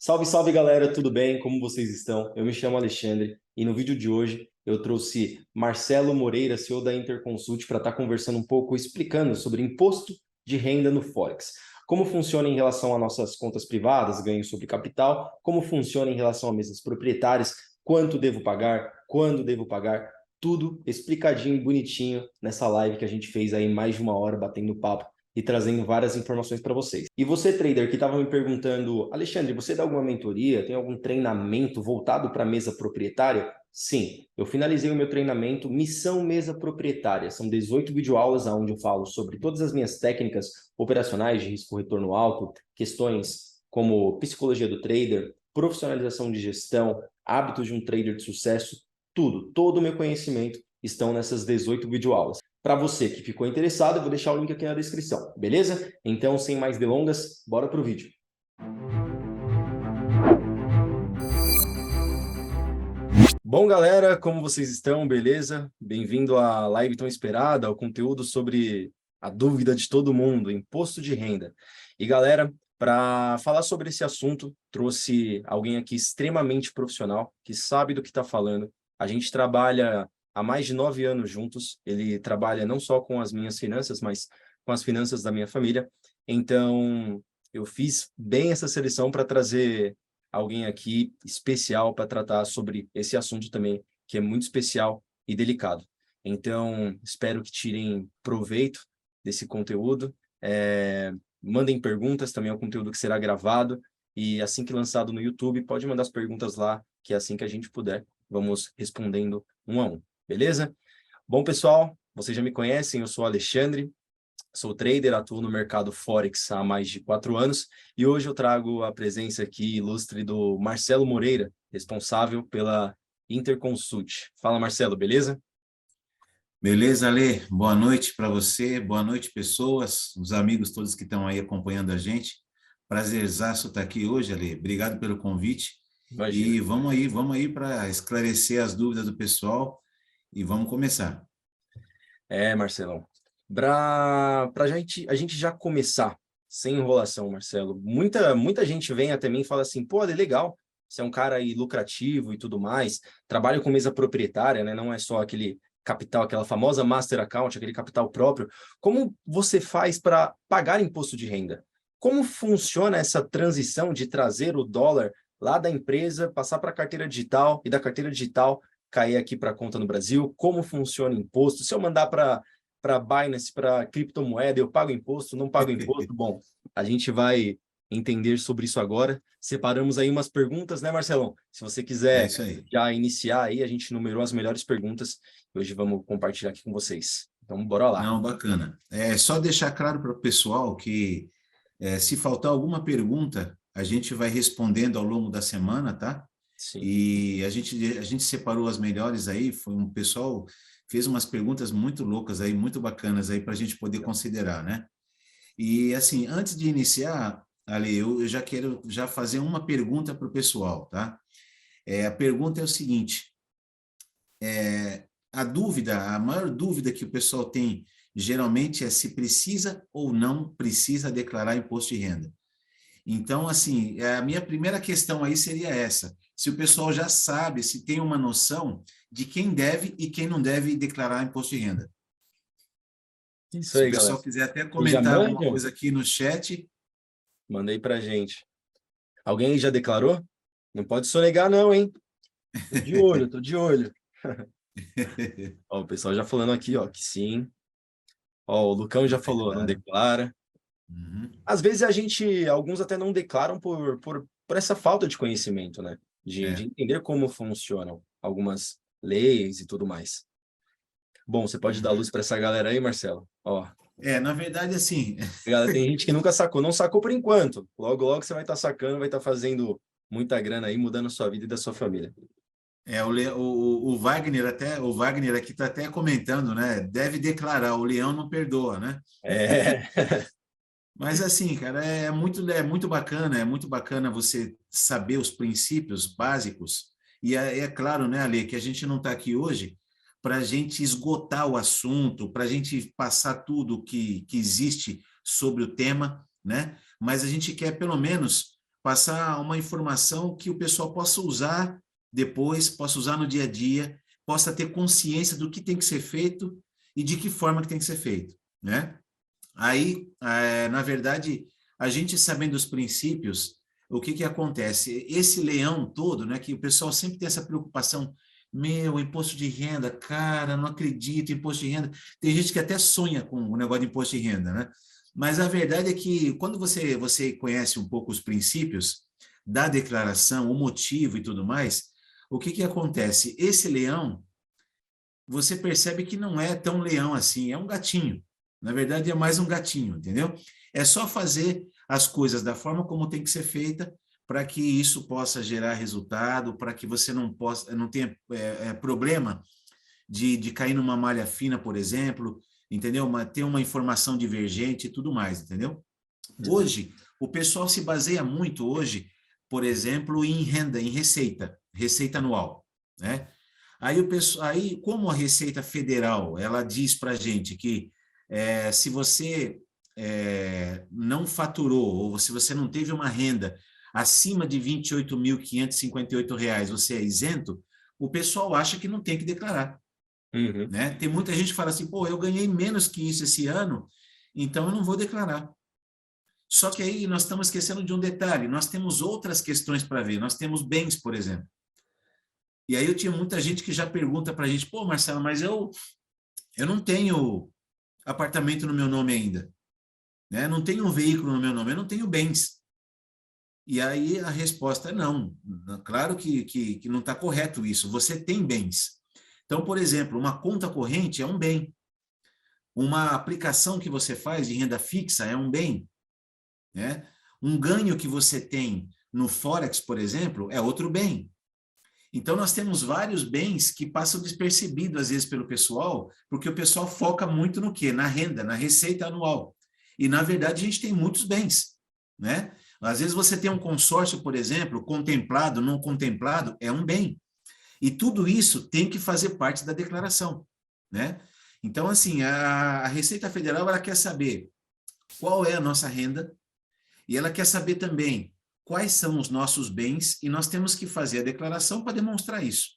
Salve, salve galera, tudo bem? Como vocês estão? Eu me chamo Alexandre e no vídeo de hoje eu trouxe Marcelo Moreira, CEO da Interconsult, para estar conversando um pouco, explicando sobre imposto de renda no Forex. Como funciona em relação a nossas contas privadas, ganho sobre capital, como funciona em relação a mesas proprietárias, quanto devo pagar, quando devo pagar, tudo explicadinho e bonitinho nessa live que a gente fez aí mais de uma hora batendo papo e trazendo várias informações para vocês. E você, trader, que estava me perguntando, Alexandre, você dá alguma mentoria, tem algum treinamento voltado para a mesa proprietária? Sim, eu finalizei o meu treinamento Missão Mesa Proprietária. São 18 videoaulas onde eu falo sobre todas as minhas técnicas operacionais de risco-retorno alto, questões como psicologia do trader, profissionalização de gestão, hábitos de um trader de sucesso, tudo, todo o meu conhecimento estão nessas 18 videoaulas. Para você que ficou interessado, eu vou deixar o link aqui na descrição, beleza? Então, sem mais delongas, bora para o vídeo. Bom, galera, como vocês estão? Beleza? Bem-vindo à live tão esperada, ao conteúdo sobre a dúvida de todo mundo, imposto de renda. E, galera, para falar sobre esse assunto, trouxe alguém aqui extremamente profissional, que sabe do que está falando. A gente trabalha há mais de 9 anos juntos. Ele trabalha não só com as minhas finanças, mas com as finanças da minha família. Então, eu fiz bem essa seleção para trazer alguém aqui especial para tratar sobre esse assunto também, que é muito especial e delicado. Então, espero que tirem proveito desse conteúdo. Mandem perguntas, também é um conteúdo que será gravado, e assim que lançado no YouTube, pode mandar as perguntas lá, que é assim que a gente puder, vamos respondendo um a um, beleza? Bom, pessoal, vocês já me conhecem, eu sou o Alexandre, sou trader, atuo no mercado Forex há mais de 4 anos e hoje eu trago a presença aqui ilustre do Marcelo Moreira, responsável pela Interconsult. Fala, Marcelo, beleza? Beleza, Ale? Boa noite para você, boa noite, pessoas, os amigos todos que estão aí acompanhando a gente. Prazerzaço estar aqui hoje, Ale. Obrigado pelo convite. Imagina. E vamos aí para esclarecer as dúvidas do pessoal e vamos começar. Marcelão, para a gente já começar, sem enrolação, Marcelo, muita gente vem até mim e fala assim, pô, é legal, você é um cara aí lucrativo e tudo mais, trabalha com mesa proprietária, né? Não é só aquele capital, aquela famosa master account, aquele capital próprio. Como você faz para pagar imposto de renda? Como funciona essa transição de trazer o dólar lá da empresa, passar para a carteira digital e da carteira digital cair aqui para a conta no Brasil? Como funciona o imposto? Se eu mandar para Binance, para criptomoeda, eu pago imposto, não pago imposto? Bom, a gente vai entender sobre isso agora. Separamos aí umas perguntas, né, Marcelão? Se você É quiser isso aí. já iniciar aí, a gente numerou as melhores perguntas e hoje vamos compartilhar aqui com vocês. Então, bora lá. Não, bacana. É só deixar claro para o pessoal que se faltar alguma pergunta, a gente vai respondendo ao longo da semana, tá? Sim. E a gente separou as melhores aí, foi um pessoal fez umas perguntas muito loucas aí, muito bacanas aí para a gente poder considerar, né? E assim, antes de iniciar, Ali, eu já quero já fazer uma pergunta para o pessoal, tá? A pergunta é o seguinte: a maior dúvida que o pessoal tem geralmente é se precisa ou não precisa declarar imposto de renda. Então, assim, a minha primeira questão aí seria essa: se o pessoal já sabe, se tem uma noção de quem deve e quem não deve declarar imposto de renda. Isso Se o aí, galera. pessoal quiser até E já comentar alguma manjam? coisa aqui no chat. Manda aí pra gente. Alguém aí já declarou? Não pode sonegar não, hein? Tô de olho, tô de olho. Ó, o pessoal já falando aqui, ó, que sim. Ó, o Lucão já falou, não Declara. declara. Uhum. Às vezes alguns até não declaram por essa falta de conhecimento, né? De É. entender como funcionam algumas leis e tudo mais. Bom, você pode dar luz para essa galera aí, Marcelo? Ó, Na verdade, assim, galera, tem gente que nunca sacou, não sacou por enquanto. Logo, logo você vai estar sacando, vai estar fazendo muita grana aí, mudando a sua vida e da sua família. o Wagner aqui está até comentando, né? Deve declarar, o leão não perdoa, né? É, Mas assim, cara, é muito bacana você saber os princípios básicos. E é claro, né, Ale, que a gente não está aqui hoje para a gente esgotar o assunto, para a gente passar tudo que existe sobre o tema, né? Mas a gente quer, pelo menos, passar uma informação que o pessoal possa usar depois, possa usar no dia a dia, possa ter consciência do que tem que ser feito e de que forma que tem que ser feito, né? Aí, na verdade, a gente sabendo os princípios, o que que acontece? Esse leão todo, né, que o pessoal sempre tem essa preocupação, meu, imposto de renda, cara, não acredito, imposto de renda. Tem gente que até sonha com o negócio de imposto de renda, né? Mas a verdade é que quando você conhece um pouco os princípios da declaração, o motivo e tudo mais, o que que acontece? Esse leão, você percebe que não é tão leão assim, é um gatinho. Na verdade, é mais um gatinho, entendeu? É só fazer as coisas da forma como tem que ser feita para que isso possa gerar resultado, para que você não tenha problema de cair numa malha fina, por exemplo, entendeu? Ter uma informação divergente e tudo mais, entendeu? Hoje, o pessoal se baseia muito hoje, por exemplo, em renda, em receita anual, né? Aí, como a Receita Federal, ela diz para a gente que se você não faturou, ou se você não teve uma renda acima de R$ 28.558, você é isento, o pessoal acha que não tem que declarar, Uhum. né? Tem muita gente que fala assim, pô, eu ganhei menos que isso esse ano, então eu não vou declarar. Só que aí nós estamos esquecendo de um detalhe, nós temos outras questões para ver, nós temos bens, por exemplo. E aí eu tinha muita gente que já pergunta para a gente, pô, Marcelo, mas eu não tenho apartamento no meu nome ainda, né? Não tenho um veículo no meu nome, eu não tenho bens. E aí a resposta é não. Claro que não está correto isso, você tem bens. Então, por exemplo, uma conta corrente é um bem. Uma aplicação que você faz de renda fixa é um bem, né? Um ganho que você tem no Forex, por exemplo, é outro bem. Então, nós temos vários bens que passam despercebidos, às vezes, pelo pessoal, porque o pessoal foca muito no quê? Na renda, na receita anual. E, na verdade, a gente tem muitos bens, né? Às vezes você tem um consórcio, por exemplo, contemplado, não contemplado, é um bem. E tudo isso tem que fazer parte da declaração, né? Então, assim, a Receita Federal, ela quer saber qual é a nossa renda e ela quer saber também quais são os nossos bens e nós temos que fazer a declaração para demonstrar isso,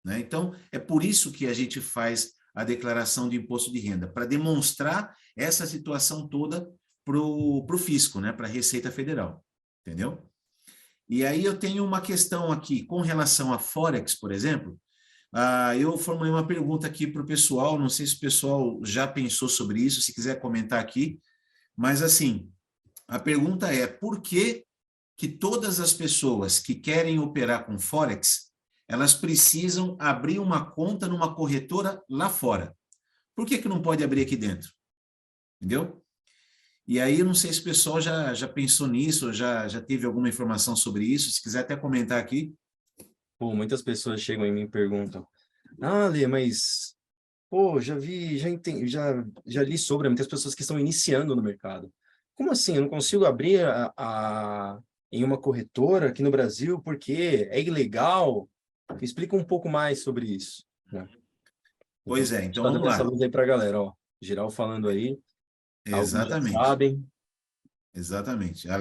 né? Então, é por isso que a gente faz a declaração de imposto de renda, para demonstrar essa situação toda para o fisco, né? Para a Receita Federal, entendeu? E aí eu tenho uma questão aqui com relação a Forex, por exemplo. Eu formulei uma pergunta aqui para o pessoal, não sei se o pessoal já pensou sobre isso, se quiser comentar aqui, mas assim, a pergunta é, por que todas as pessoas que querem operar com Forex, elas precisam abrir uma conta numa corretora lá fora? Por que não pode abrir aqui dentro? Entendeu? E aí, eu não sei se o pessoal já pensou nisso, já teve alguma informação sobre isso, se quiser até comentar aqui. Pô, muitas pessoas chegam em mim e perguntam, ah, Lê, mas, pô, já vi, já entendi, já li sobre muitas pessoas que estão iniciando no mercado. Como assim? Eu não consigo abrir em uma corretora aqui no Brasil porque é ilegal? Explica um pouco mais sobre isso, né? Então, Pois só é, então dando vamos essa lá. luz aí para a galera, ó. Geral falando aí, alguns já Exatamente, sabem, exatamente. O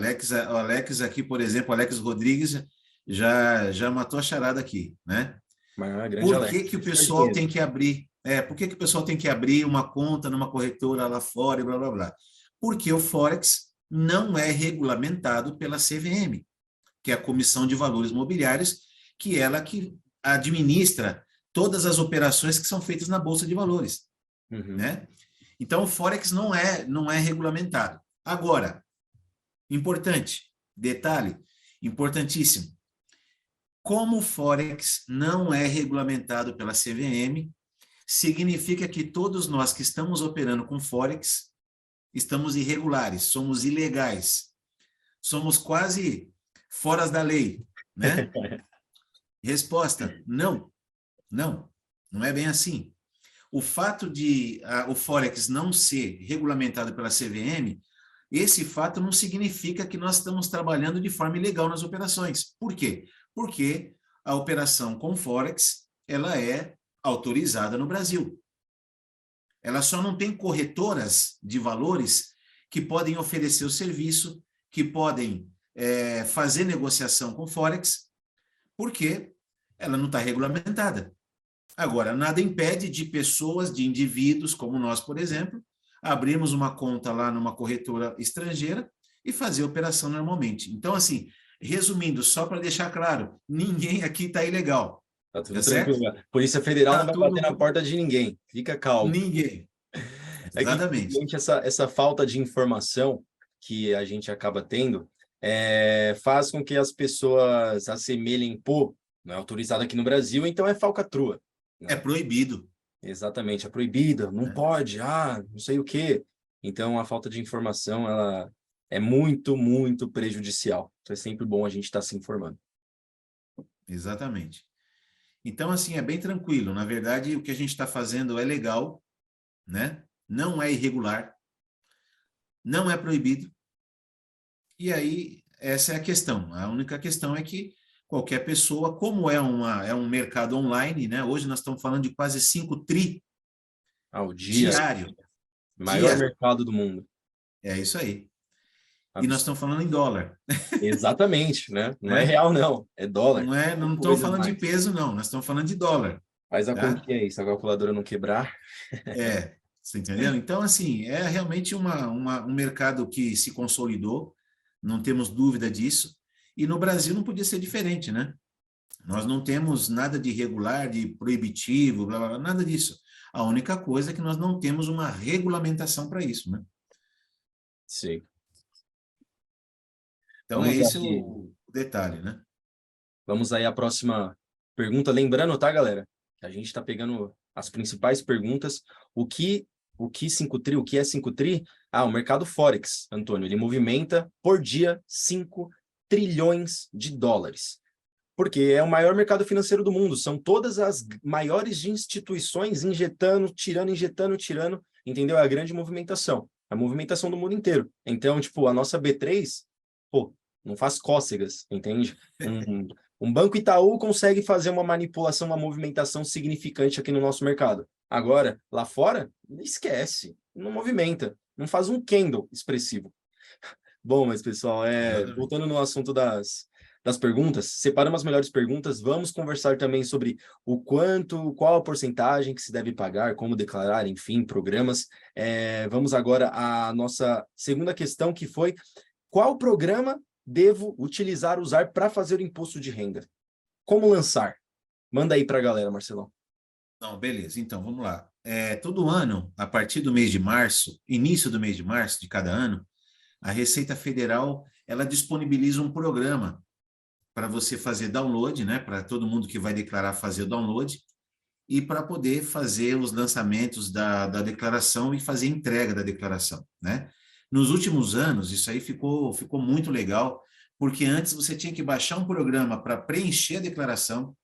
Alex aqui, por exemplo, o Alex Rodrigues já matou a charada aqui, né? mas é grande Por Alex, que que o faz pessoal dinheiro. tem que abrir? Por que que o pessoal tem que abrir uma conta numa corretora lá fora e blá blá blá? Porque o Forex não é regulamentado pela CVM, que é a Comissão de Valores Mobiliários, que ela que administra todas as operações que são feitas na Bolsa de Valores, Uhum. né? Então, o Forex não é regulamentado. Agora, importante, detalhe, importantíssimo. Como o Forex não é regulamentado pela CVM, significa que todos nós que estamos operando com Forex estamos irregulares, somos ilegais, somos quase fora da lei, né? Resposta: não, não é bem assim. O fato de o Forex não ser regulamentado pela CVM, esse fato não significa que nós estamos trabalhando de forma ilegal nas operações. Por quê? Porque a operação com Forex, ela é autorizada no Brasil. Ela só não tem corretoras de valores que podem oferecer o serviço, que podem fazer negociação com Forex, porque ela não está regulamentada. Agora, nada impede de pessoas, de indivíduos como nós, por exemplo, abrirmos uma conta lá numa corretora estrangeira e fazer a operação normalmente. Então, assim, resumindo, só para deixar claro, ninguém aqui está ilegal, Tá tudo tá certo? tranquilo. A Polícia Federal não Tá vai bater na tudo... porta de ninguém. Fica calmo. Ninguém. É que, Exatamente. infelizmente, essa falta de informação que a gente acaba tendo faz com que as pessoas assemelhem, pô, não é autorizado aqui no Brasil, então é falcatrua, É né? proibido, Exatamente, é proibida, não né? pode, não sei o quê. Então, a falta de informação, ela é muito, muito prejudicial. Então, é sempre bom a gente estar se informando. Exatamente. Então, assim, é bem tranquilo. Na verdade, o que a gente está fazendo é legal, né? Não é irregular, não é proibido. E aí, essa é a questão. A única questão é que qualquer pessoa, como é um mercado online, né? Hoje nós estamos falando de quase 5 tri O dia, diário, maior dia. mercado do mundo. É isso aí. E nós Absurdo. estamos falando em dólar, Exatamente, né? Não é né? real, não. É dólar. Não estamos Coisa falando de mais. peso, não. Nós estamos falando de dólar, Faz a tá? continha aí, se a calculadora não quebrar. Você entendeu? Então, assim, é realmente um mercado que se consolidou, não temos dúvida disso. E no Brasil não podia ser diferente, né? Nós não temos nada de irregular, de proibitivo, blá, blá, blá, nada disso. A única coisa é que nós não temos uma regulamentação para isso, né? Sim. Então, é Vamos esse aí, o detalhe, né? vamos aí à próxima pergunta. Lembrando, tá, galera? Que a gente está pegando as principais perguntas. O que 5 tri, o que é 5 tri? O mercado Forex, Antônio, ele movimenta por dia 5 trilhões de dólares. Porque é o maior mercado financeiro do mundo. São todas as maiores instituições injetando, tirando, injetando, tirando. Entendeu? É a grande movimentação. A movimentação do mundo inteiro. Então, tipo, a nossa B3, pô, não faz cócegas, entende? Um Banco Itaú consegue fazer uma manipulação, uma movimentação significante aqui no nosso mercado. Agora, lá fora, esquece. Não movimenta. Não faz um candle expressivo. Bom, mas pessoal, Exatamente. voltando no assunto das perguntas, separamos as melhores perguntas, vamos conversar também sobre qual a porcentagem que se deve pagar, como declarar, enfim, programas. Vamos agora à nossa segunda questão, que foi: qual programa devo usar para fazer o imposto de renda? Como lançar? Manda aí para a galera, Marcelão. Não, beleza. Então, vamos lá. Todo ano, a partir do mês de março, início do mês de março de cada ano, a Receita Federal, ela disponibiliza um programa para você fazer download, né? Para todo mundo que vai declarar fazer o download e para poder fazer os lançamentos da declaração e fazer entrega da declaração, né? Nos últimos anos, isso aí ficou muito legal, porque antes você tinha que baixar um programa para preencher a declaração,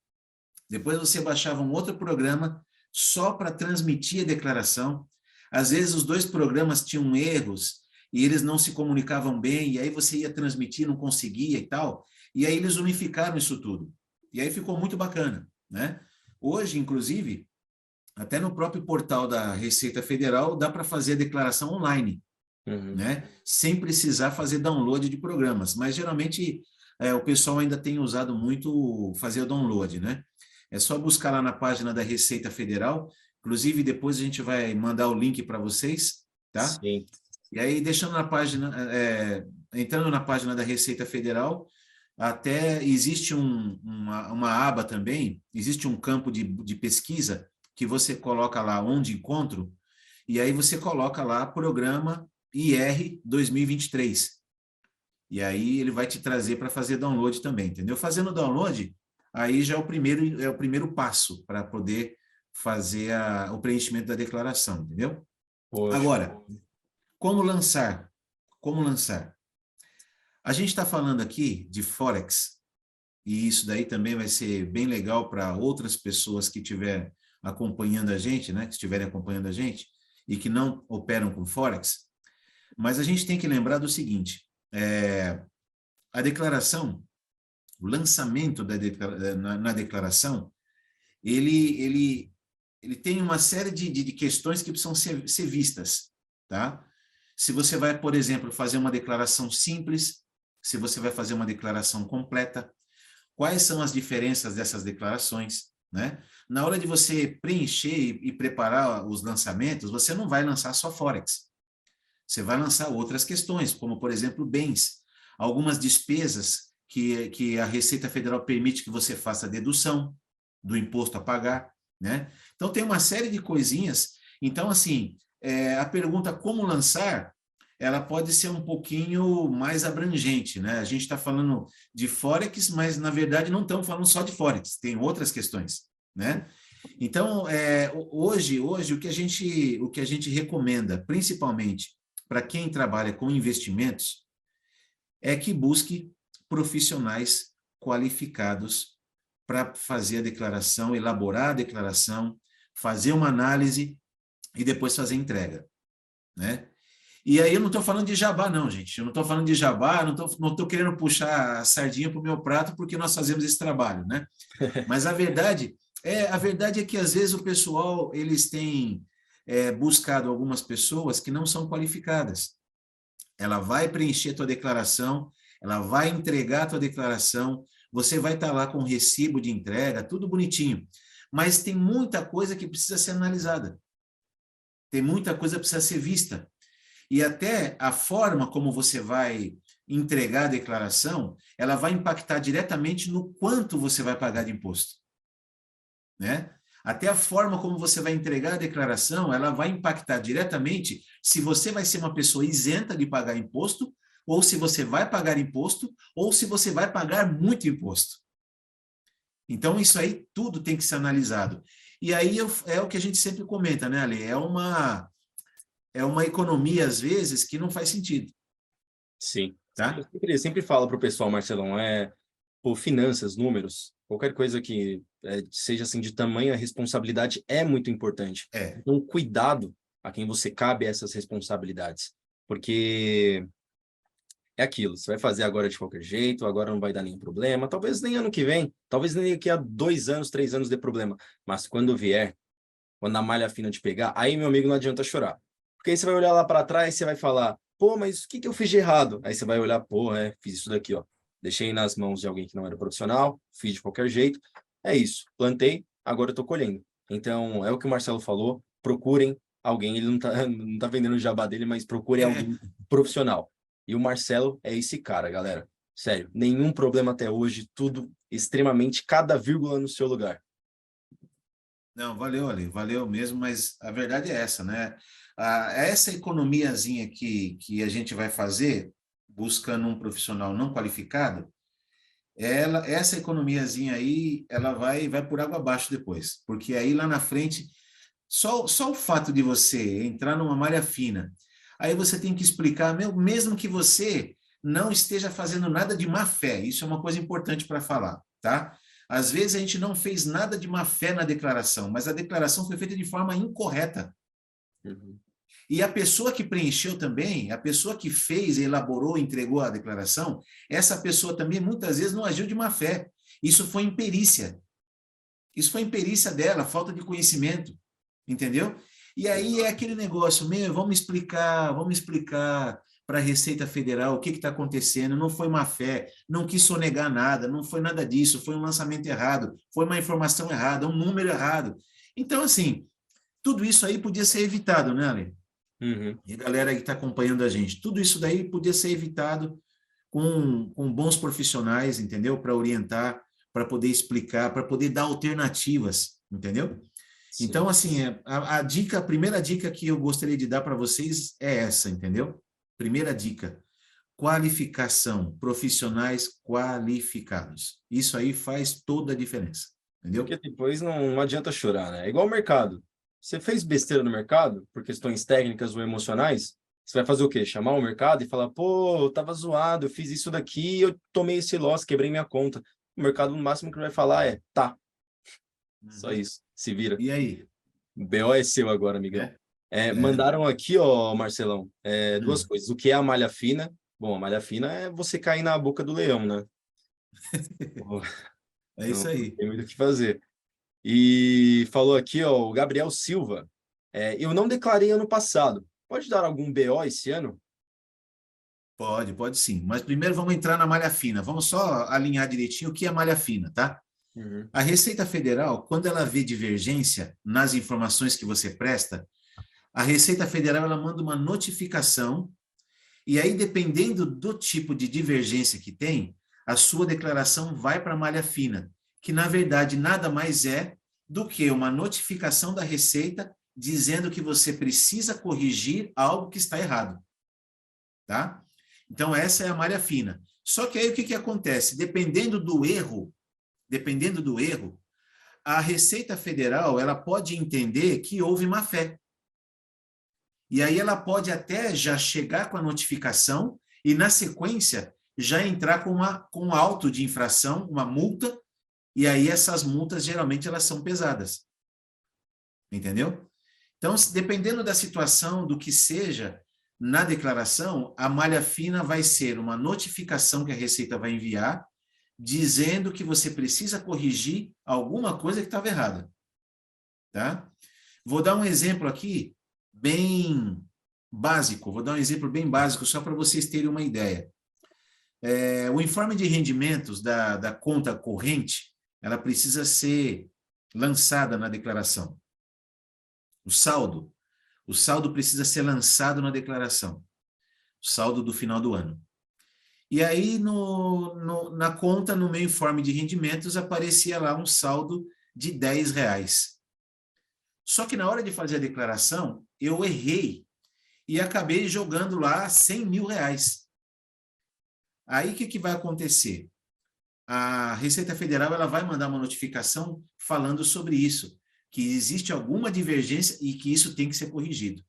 depois você baixava um outro programa só para transmitir a declaração. Às vezes os dois programas tinham erros e eles não se comunicavam bem, e aí você ia transmitir, não conseguia e tal. E aí eles unificaram isso tudo. E aí ficou muito bacana, né? Hoje, inclusive, até no próprio portal da Receita Federal dá para fazer a declaração online, Uhum. né? Sem precisar fazer download de programas. Mas geralmente o pessoal ainda tem usado muito fazer o download, né? É só buscar lá na página da Receita Federal. Inclusive, depois a gente vai mandar o link para vocês, tá? Sim. E aí, deixando na página, entrando na página da Receita Federal, até existe uma aba também, existe um campo de pesquisa que você coloca lá onde encontro, e aí você coloca lá programa IR 2023. E aí ele vai te trazer para fazer download também, entendeu? Fazendo download, aí já é o primeiro passo para poder fazer o preenchimento da declaração, entendeu? Poxa. Agora, como lançar? Como lançar? A gente está falando aqui de Forex, e isso daí também vai ser bem legal para outras pessoas que estiverem acompanhando a gente, né? Que estiverem acompanhando a gente e que não operam com Forex. Mas a gente tem que lembrar do seguinte: a declaração, o lançamento na declaração, ele tem uma série de questões que precisam ser vistas, tá? Se você vai, por exemplo, fazer uma declaração simples, se você vai fazer uma declaração completa, quais são as diferenças dessas declarações, né? Na hora de você preencher e preparar os lançamentos, você não vai lançar só Forex. Você vai lançar outras questões, como, por exemplo, bens. Algumas despesas que a Receita Federal permite que você faça dedução do imposto a pagar, né? Então, tem uma série de coisinhas. Então, assim, a pergunta como lançar, ela pode ser um pouquinho mais abrangente, né? A gente está falando de Forex, mas, na verdade, não estamos falando só de Forex, tem outras questões, né? Então, hoje o que a gente recomenda, principalmente para quem trabalha com investimentos, é que busque profissionais qualificados para fazer a declaração, elaborar a declaração, fazer uma análise e depois fazer a entrega, né? E aí eu não estou falando de jabá, não, gente. Eu não estou falando de jabá, não tô querendo puxar a sardinha para o meu prato porque nós fazemos esse trabalho, né? Mas a verdade é que às vezes o pessoal eles têm buscado algumas pessoas que não são qualificadas. Ela vai preencher a tua declaração, ela vai entregar a tua declaração, você vai estar lá com o recibo de entrega, tudo bonitinho. Mas tem muita coisa que precisa ser analisada. Tem muita coisa que precisa ser vista. E até a forma como você vai entregar a declaração, ela vai impactar diretamente no quanto você vai pagar de imposto, né? Até a forma como você vai entregar a declaração, ela vai impactar diretamente se você vai ser uma pessoa isenta de pagar imposto, ou se você vai pagar imposto, ou se você vai pagar muito imposto. Então, isso aí tudo tem que ser analisado. E aí é o que a gente sempre comenta, né, Ale? É uma economia, às vezes, que não faz sentido, Sim. Eu tá? sempre falo para o pessoal, Marcelão, por finanças, números, qualquer coisa que seja assim de tamanha responsabilidade é muito importante. É, Então, cuidado a quem você cabe essas responsabilidades, porque é aquilo, você vai fazer agora de qualquer jeito, agora não vai dar nenhum problema, talvez nem ano que vem, talvez nem daqui a 2 anos, 3 anos dê problema, mas quando vier, quando a malha fina te pegar, aí, meu amigo, não adianta chorar. Porque aí você vai olhar lá para trás e você vai falar, pô, mas o que eu fiz de errado? Aí você vai olhar, pô, fiz isso daqui, ó. Deixei nas mãos de alguém que não era profissional, fiz de qualquer jeito. É isso, plantei, agora eu tô colhendo. Então, é o que o Marcelo falou, procurem alguém, ele não tá vendendo o jabá dele, mas procurem é, alguém profissional. E o Marcelo é esse cara, galera. Sério, nenhum problema até hoje, tudo extremamente, cada vírgula no seu lugar. não, valeu, Ale, valeu mesmo, mas a verdade é essa, né? Essa economiazinha que a gente vai fazer, buscando um profissional não qualificado, essa economiazinha aí, ela vai por água abaixo depois, porque aí lá na frente, só o fato de você entrar numa malha fina, aí você tem que explicar, mesmo que você não esteja fazendo nada de má fé, isso é uma coisa importante para falar, tá? Às vezes a gente não fez nada de má fé na declaração, mas a declaração foi feita de forma incorreta. Uhum. E a pessoa que preencheu também, a pessoa que fez, elaborou, entregou a declaração, essa pessoa também muitas vezes não agiu de má fé. Isso foi imperícia. Isso foi imperícia dela, falta de conhecimento, entendeu? E aí é aquele negócio, vamos explicar para a Receita Federal o que está acontecendo, não foi má fé, não quis sonegar nada, não foi nada disso, foi um lançamento errado, foi uma informação errada, um número errado. Então, assim, tudo isso aí podia ser evitado, né, Ale? Uhum. E a galera que está acompanhando a gente, tudo isso daí podia ser evitado com bons profissionais, entendeu? Para orientar, para poder explicar, para poder dar alternativas, entendeu? Sim. Então, assim, a primeira dica que eu gostaria de dar para vocês é essa, entendeu? Primeira dica, qualificação, profissionais qualificados. Isso aí faz toda a diferença, Porque entendeu? depois não adianta chorar, né? É igual o mercado. Você fez besteira no mercado, por questões técnicas ou emocionais, você vai fazer o quê? Chamar o mercado e falar, pô, eu tava zoado, eu fiz isso daqui, eu tomei esse loss, quebrei minha conta. O mercado, no máximo, que vai falar tá, só Uhum. isso, se vira. E aí? O BO é seu agora, amigão. É? É. Mandaram aqui, ó, Marcelão, duas Hum. coisas. O que é a malha fina? Bom, a malha fina é você cair na boca do leão, né? É isso Não aí. tem muito o que fazer. E falou aqui, ó, o Gabriel Silva. Eu não declarei ano passado. Pode dar algum BO esse ano? Pode sim. Mas primeiro vamos entrar na malha fina. Vamos só alinhar direitinho o que é malha fina, tá? Uhum. A Receita Federal, quando ela vê divergência nas informações que você presta, a Receita Federal ela manda uma notificação e aí, dependendo do tipo de divergência que tem, a sua declaração vai para a malha fina, que na verdade nada mais é do que uma notificação da Receita dizendo que você precisa corrigir algo que está errado, tá? Então essa é a malha fina. Só que aí o que que acontece? Dependendo do erro, a Receita Federal, ela pode entender que houve má fé. E aí ela pode até já chegar com a notificação e, na sequência, já entrar com um auto de infração, uma multa, e aí essas multas, geralmente, elas são pesadas. Entendeu? Então, dependendo da situação, do que seja, na declaração, a malha fina vai ser uma notificação que a Receita vai enviar, dizendo que você precisa corrigir alguma coisa que estava errada. Tá? Vou dar um exemplo aqui, bem básico, vou dar um exemplo bem básico, só para vocês terem uma ideia. O informe de rendimentos da conta corrente, ela precisa ser lançada na declaração. O saldo precisa ser lançado na declaração, o saldo do final do ano. E aí, na conta, no meu informe de rendimentos, aparecia lá um saldo de R$ 10. Só que na hora de fazer a declaração, eu errei e acabei jogando lá R$ 100.000. Aí, o que vai acontecer? A Receita Federal ela vai mandar uma notificação falando sobre isso, que existe alguma divergência e que isso tem que ser corrigido.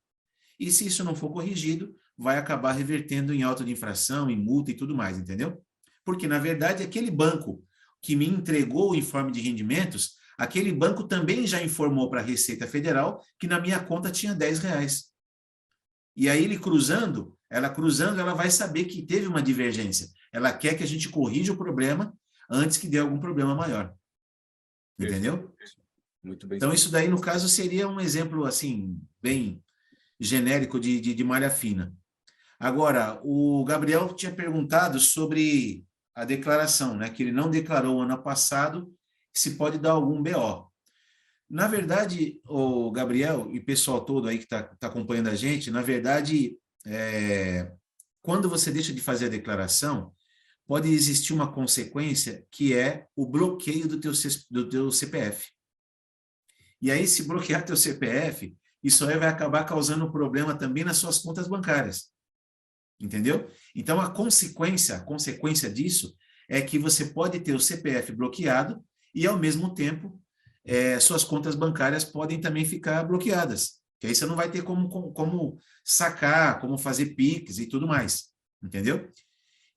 E se isso não for corrigido, vai acabar revertendo em auto de infração, em multa e tudo mais, entendeu? Porque, na verdade, aquele banco que me entregou o informe de rendimentos, aquele banco também já informou para a Receita Federal que na minha conta tinha R$ 10. E aí ela vai saber que teve uma divergência. Ela quer que a gente corrija o problema antes que dê algum problema maior. Entendeu? Muito bem. Então, isso daí, no caso, seria um exemplo, assim, bem genérico de malha fina. Agora, o Gabriel tinha perguntado sobre a declaração, né? Que ele não declarou ano passado, se pode dar algum BO. Na verdade, o Gabriel e o pessoal todo aí que está acompanhando a gente, na verdade, quando você deixa de fazer a declaração, pode existir uma consequência que é o bloqueio do teu CPF. E aí, se bloquear teu CPF, isso aí vai acabar causando problema também nas suas contas bancárias. Entendeu? Então, a consequência disso é que você pode ter o CPF bloqueado e, ao mesmo tempo, suas contas bancárias podem também ficar bloqueadas. Que aí você não vai ter como sacar, como fazer PIX e tudo mais. Entendeu?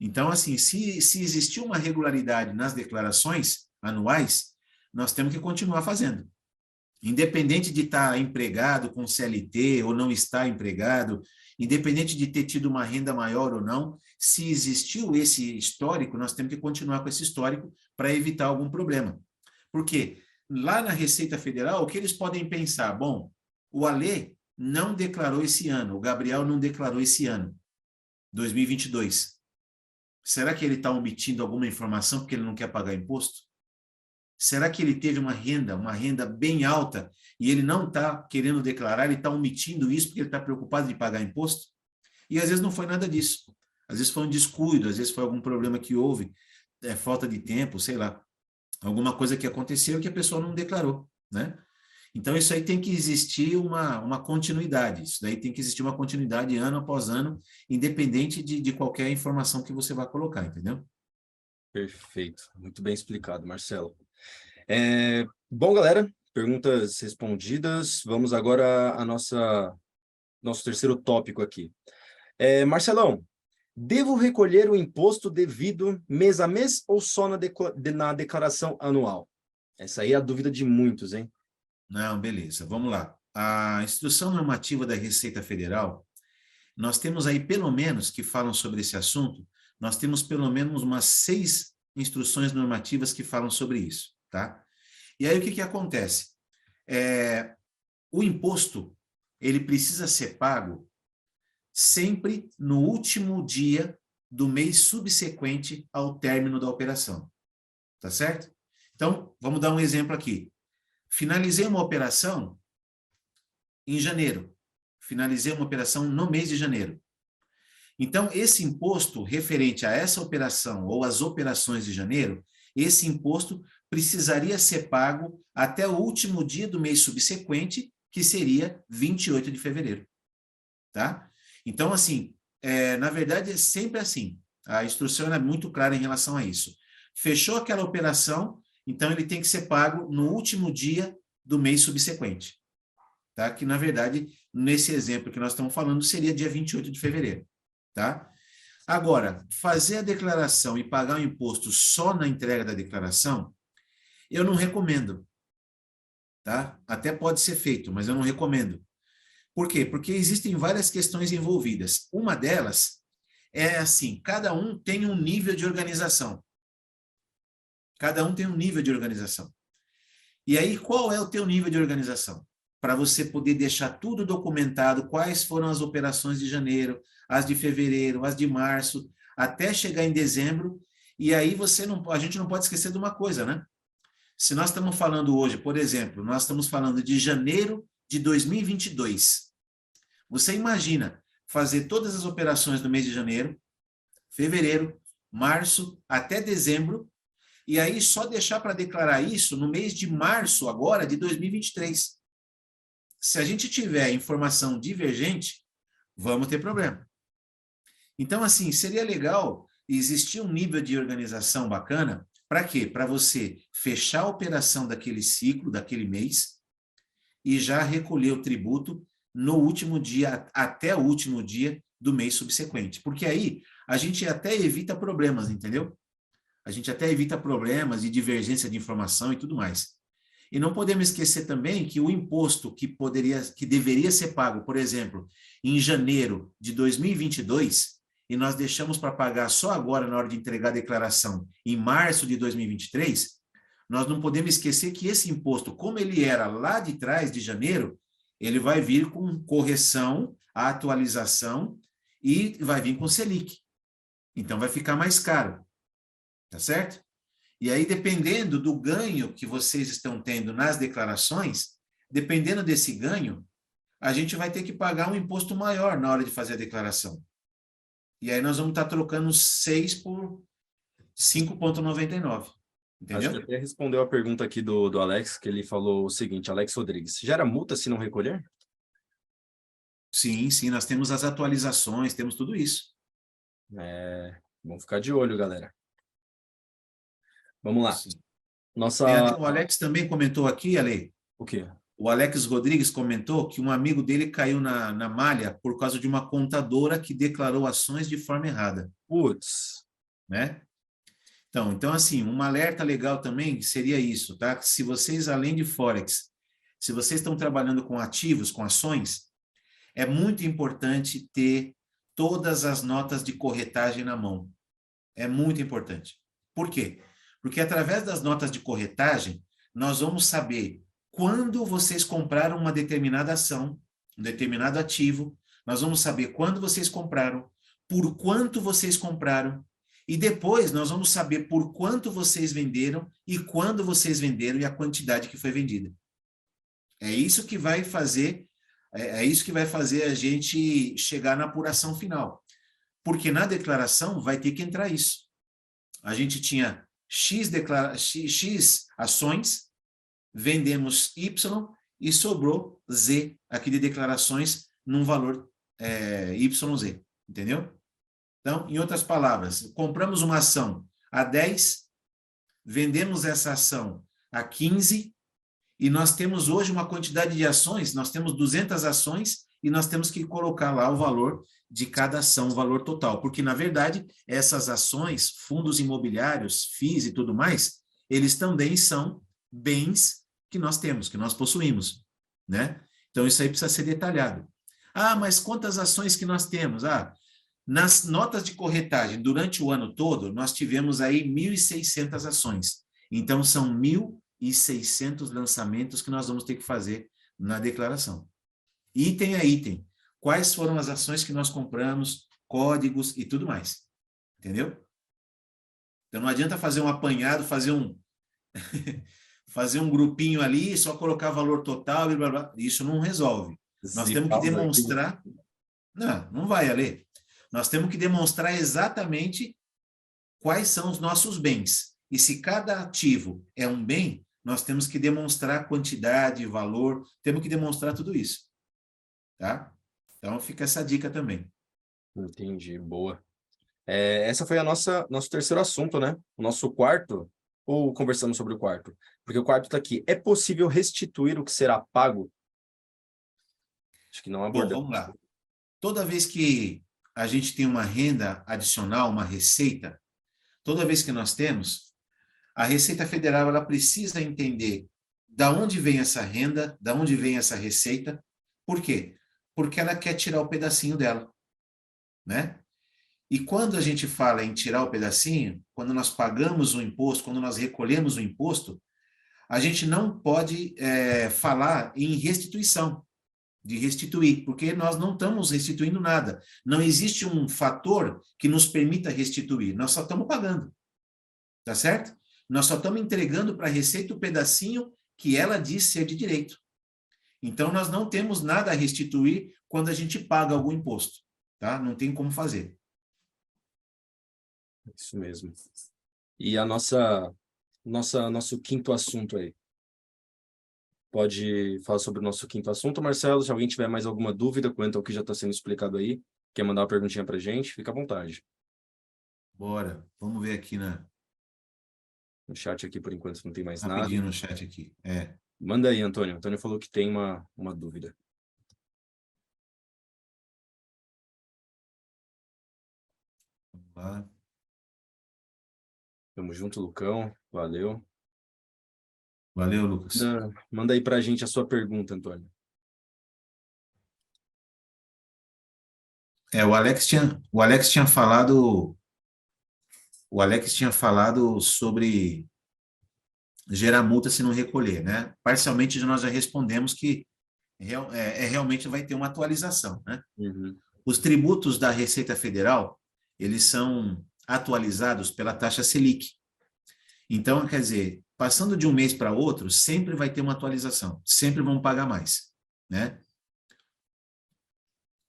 Então, assim, se existir uma regularidade nas declarações anuais, nós temos que continuar fazendo. Independente de estar empregado com CLT ou não estar empregado, independente de ter tido uma renda maior ou não, se existiu esse histórico, nós temos que continuar com esse histórico para evitar algum problema. Porque lá na Receita Federal, o que eles podem pensar? Bom, o Alê não declarou esse ano, o Gabriel não declarou esse ano, 2022. Será que ele está omitindo alguma informação porque ele não quer pagar imposto? Será que ele teve uma renda bem alta, e ele não está querendo declarar, ele está omitindo isso porque ele está preocupado de pagar imposto? E às vezes não foi nada disso. Às vezes foi um descuido, às vezes foi algum problema que houve, falta de tempo, sei lá, alguma coisa que aconteceu que a pessoa não declarou, né? Então, isso aí tem que existir uma continuidade, isso daí tem que existir uma continuidade ano após ano, independente de qualquer informação que você vai colocar, entendeu? Perfeito. Muito bem explicado, Marcelo. Bom, galera, perguntas respondidas. Vamos agora a nosso terceiro tópico aqui. Marcelão, devo recolher o imposto devido mês a mês ou só na declaração anual? Essa aí é a dúvida de muitos, hein? Não, beleza, vamos lá. A Instrução Normativa da Receita Federal, nós temos aí pelo menos, que falam sobre esse assunto, nós temos pelo menos umas 6 instruções normativas que falam sobre isso, tá? E aí o que acontece? O imposto, ele precisa ser pago sempre no último dia do mês subsequente ao término da operação. Tá certo? Então, vamos dar um exemplo aqui. Finalizei uma operação em janeiro. Finalizei uma operação no mês de janeiro. Então, esse imposto referente a essa operação ou as operações de janeiro, esse imposto precisaria ser pago até o último dia do mês subsequente, que seria 28 de fevereiro. Tá? Então, assim, na verdade, é sempre assim. A instrução é muito clara em relação a isso. Fechou aquela operação, então ele tem que ser pago no último dia do mês subsequente. Tá? Que, na verdade, nesse exemplo que nós estamos falando, seria dia 28 de fevereiro. Tá? Agora, fazer a declaração e pagar o imposto só na entrega da declaração, eu não recomendo. Tá? Até pode ser feito, mas eu não recomendo. Por quê? Porque existem várias questões envolvidas. Uma delas é assim, cada um tem um nível de organização. Cada um tem um nível de organização. E aí, qual é o teu nível de organização? Para você poder deixar tudo documentado, quais foram as operações de janeiro, as de fevereiro, as de março, até chegar em dezembro. E aí a gente não pode esquecer de uma coisa, né? Se nós estamos falando hoje, por exemplo, nós estamos falando de janeiro de 2022. Você imagina fazer todas as operações do mês de janeiro, fevereiro, março, até dezembro, e aí só deixar para declarar isso no mês de março agora de 2023. Se a gente tiver informação divergente, vamos ter problema. Então, assim, seria legal existir um nível de organização bacana. Para quê? Para você fechar a operação daquele ciclo, daquele mês, e já recolher o tributo no último dia, até o último dia do mês subsequente. Porque aí a gente até evita problemas, entendeu? A gente até evita problemas de divergência de informação e tudo mais. E não podemos esquecer também que o imposto que deveria ser pago, por exemplo, em janeiro de 2022, e nós deixamos para pagar só agora na hora de entregar a declaração, em março de 2023, nós não podemos esquecer que esse imposto, como ele era lá de trás, de janeiro, ele vai vir com correção, atualização e vai vir com Selic. Então vai ficar mais caro. Tá certo? E aí, dependendo do ganho que vocês estão tendo nas declarações, dependendo desse ganho, a gente vai ter que pagar um imposto maior na hora de fazer a declaração. E aí nós vamos estar trocando 6 por 5,99. Entendeu? Acho que até respondeu a pergunta aqui do Alex, que ele falou o seguinte, Alex Rodrigues, gera multa se não recolher? Sim, sim, nós temos as atualizações, temos tudo isso. Vamos ficar de olho, galera. Vamos lá. Sim. Nossa... O Alex também comentou aqui, Ale. O quê? O Alex Rodrigues comentou que um amigo dele caiu na malha por causa de uma contadora que declarou ações de forma errada. Putz. Né? Então, assim, um alerta legal também seria isso, tá? Se vocês, além de Forex, se vocês estão trabalhando com ativos, com ações, é muito importante ter todas as notas de corretagem na mão. É muito importante. Por quê? Porque através das notas de corretagem, nós vamos saber quando vocês compraram uma determinada ação, um determinado ativo, nós vamos saber quando vocês compraram, por quanto vocês compraram, e depois nós vamos saber por quanto vocês venderam e quando vocês venderam e a quantidade que foi vendida. É isso que vai fazer a gente chegar na apuração final. Porque na declaração vai ter que entrar isso. A gente tinha X ações, vendemos Y e sobrou Z aqui de declarações num valor YZ, entendeu? Então, em outras palavras, compramos uma ação a 10, vendemos essa ação a 15 e nós temos hoje uma quantidade de ações, nós temos 200 ações e nós temos que colocar lá o valor de cada ação, o valor total, porque, na verdade, essas ações, fundos imobiliários, FIIs e tudo mais, eles também são bens que nós temos, que nós possuímos, né? Então, isso aí precisa ser detalhado. Ah, mas quantas ações que nós temos? Nas notas de corretagem, durante o ano todo, nós tivemos aí 1.600 ações. Então, são 1.600 lançamentos que nós vamos ter que fazer na declaração. Item a item. Quais foram as ações que nós compramos, códigos e tudo mais. entendeu? Então não adianta fazer um apanhado, fazer um grupinho ali, só colocar valor total e blá, blá. Isso não resolve. Nós Se temos que causa aqui. demonstrar... Não vai, Ale. Nós temos que demonstrar exatamente quais são os nossos bens. E se cada ativo é um bem, nós temos que demonstrar quantidade, valor, temos que demonstrar tudo isso. Tá? Então fica essa dica também. Entendi, boa. Essa foi nosso terceiro assunto, né? O nosso quarto, ou conversamos sobre o quarto? Porque o quarto está aqui. É possível restituir o que será pago? Acho que não Bom, abordamos. vamos lá. Toda vez que a gente tem uma renda adicional, uma receita, toda vez que nós temos, a Receita Federal ela precisa entender da onde vem essa renda, da onde vem essa receita. Por quê? Porque ela quer tirar o pedacinho dela, né? E quando a gente fala em tirar o pedacinho, quando nós pagamos o imposto, quando nós recolhemos o imposto, a gente não pode falar em restituição, de restituir, porque nós não estamos restituindo nada. Não existe um fator que nos permita restituir, nós só estamos pagando, tá certo? Nós só estamos entregando para a Receita o pedacinho que ela diz ser de direito. Então, nós não temos nada a restituir quando a gente paga algum imposto, tá? Não tem como fazer. Isso mesmo. E nosso quinto assunto aí. Pode falar sobre o nosso quinto assunto, Marcelo? Se alguém tiver mais alguma dúvida quanto ao que já está sendo explicado aí, quer mandar uma perguntinha para a gente, fica à vontade. Bora, vamos ver aqui No chat aqui, por enquanto, não tem mais nada. rapidinho no chat aqui. Manda aí, Antônio. Antônio falou que tem uma dúvida. Vamos lá. Tamo junto, Lucão. Valeu. Valeu, Lucas. Manda aí para a gente a sua pergunta, Antônio. O Alex tinha falado sobre gerar multa se não recolher, né? Parcialmente nós já respondemos que realmente vai ter uma atualização, né? Uhum. Os tributos da Receita Federal, eles são atualizados pela taxa Selic. Então, quer dizer, passando de um mês para outro, sempre vai ter uma atualização, sempre vão pagar mais, né?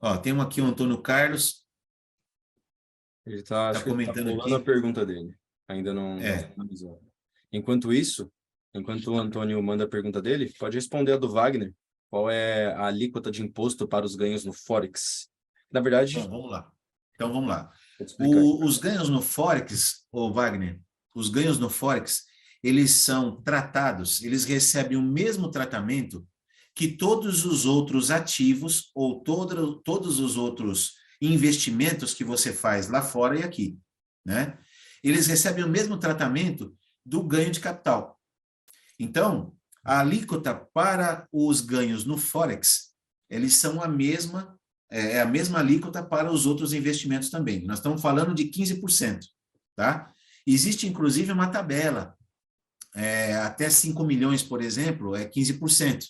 Ó, tem aqui o Antônio Carlos. Ele tá comentando pulando aqui. a pergunta dele. Ainda não finalizou. Enquanto o Antônio manda a pergunta dele, pode responder a do Wagner. Qual é a alíquota de imposto para os ganhos no Forex? Na verdade... Então, vamos lá. Vou te explicar. Os ganhos no Forex, Wagner, os ganhos no Forex, eles são tratados, eles recebem o mesmo tratamento que todos os outros ativos ou todos os outros investimentos que você faz lá fora e aqui, né? Eles recebem o mesmo tratamento do ganho de capital. Então, a alíquota para os ganhos no Forex, eles são a mesma alíquota para os outros investimentos também. Nós estamos falando de 15%, tá? Existe, inclusive, uma tabela. Até 5 milhões, por exemplo, é 15%.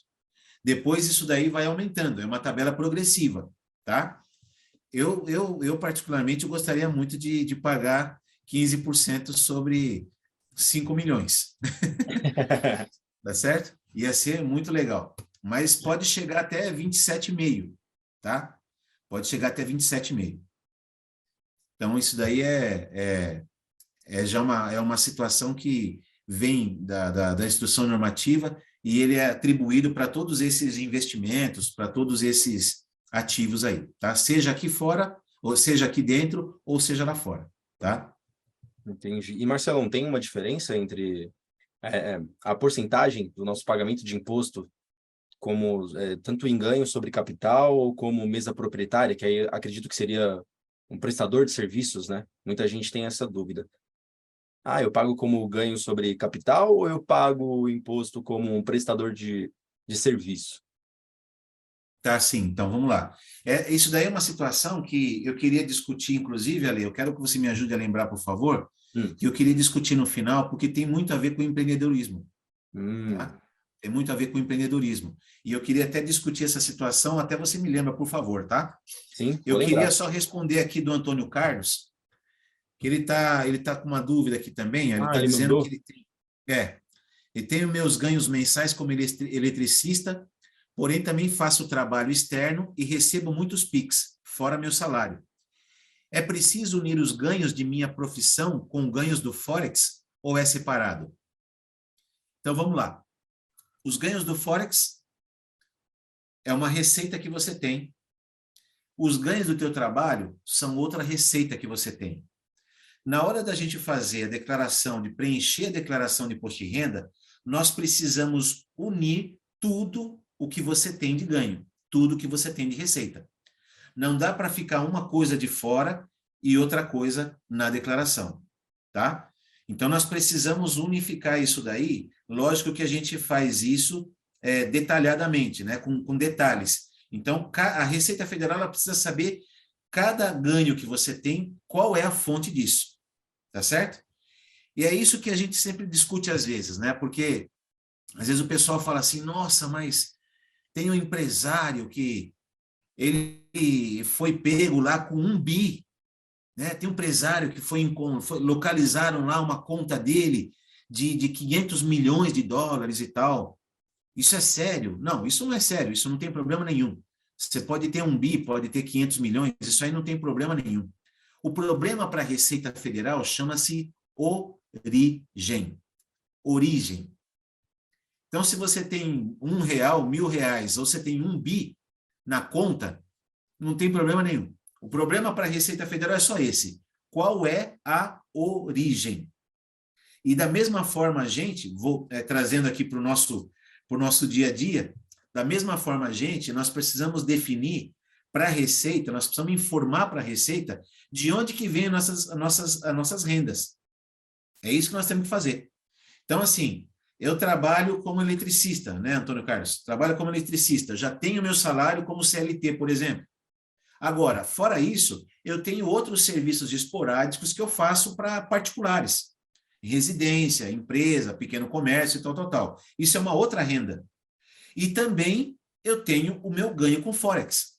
Depois, isso daí vai aumentando. É uma tabela progressiva, tá? Eu particularmente, gostaria muito de pagar 15% sobre 5 milhões. Tá certo? Ia ser muito legal. Mas pode chegar até 27,5%, tá? Pode chegar até 27,5%. Então, isso daí já uma situação que vem da instrução normativa e ele é atribuído para todos esses investimentos, para todos esses ativos aí, tá? Seja aqui fora, ou seja aqui dentro, ou seja lá fora, tá? Entendi. E, Marcelão, tem uma diferença entre a porcentagem do nosso pagamento de imposto, como tanto em ganho sobre capital, como mesa proprietária, que aí acredito que seria um prestador de serviços, né? Muita gente tem essa dúvida. Eu pago como ganho sobre capital ou eu pago o imposto como um prestador de serviço? Tá, sim. Então, vamos lá. Isso daí é uma situação que eu queria discutir, inclusive, Ale, eu quero que você me ajude a lembrar, por favor, que eu queria discutir no final, porque tem muito a ver com o empreendedorismo. Tá? Tem muito a ver com o empreendedorismo. E eu queria até discutir essa situação, até você me lembra, por favor, tá? Sim, eu queria só responder aqui do Antônio Carlos, que ele tá com uma dúvida aqui também, ele Ah, está ele dizendo que mandou? ele tem, ele tem os meus ganhos mensais como eletricista, porém também faço trabalho externo e recebo muitos PIX, fora meu salário. É preciso unir os ganhos de minha profissão com ganhos do Forex ou é separado? Então vamos lá. Os ganhos do Forex é uma receita que você tem. Os ganhos do teu trabalho são outra receita que você tem. Na hora da gente fazer a declaração, de preencher a declaração de imposto de renda, nós precisamos unir tudo o que você tem de ganho, tudo que você tem de receita. Não dá para ficar uma coisa de fora e outra coisa na declaração, tá? Então, nós precisamos unificar isso daí. Lógico que a gente faz isso detalhadamente, né? Com detalhes. Então, a Receita Federal ela precisa saber cada ganho que você tem, qual é a fonte disso, tá certo? E é isso que a gente sempre discute às vezes, né? Porque às vezes o pessoal fala assim, nossa, mas tem um empresário que ele foi pego lá com 1 bi, né? Tem um empresário que localizaram lá uma conta dele de 500 milhões de dólares e tal. Isso é sério? Não, isso não é sério, isso não tem problema nenhum. Você pode ter 1 bi, pode ter 500 milhões, isso aí não tem problema nenhum. O problema para a Receita Federal chama-se origem. Origem. Então, se você tem R$ 1, R$ 1.000, ou você tem 1 bi na conta, não tem problema nenhum. O problema para a Receita Federal é só esse. Qual é a origem? E da mesma forma, gente, vou trazendo aqui para o nosso dia a dia, da mesma forma, gente, nós precisamos definir para a Receita, nós precisamos informar para a Receita de onde que vem as nossas rendas. É isso que nós temos que fazer. Então, assim, eu trabalho como eletricista, né, Antônio Carlos? Trabalho como eletricista, já tenho meu salário como CLT, por exemplo. Agora, fora isso, eu tenho outros serviços esporádicos que eu faço para particulares. Residência, empresa, pequeno comércio e tal. Isso é uma outra renda. E também eu tenho o meu ganho com Forex.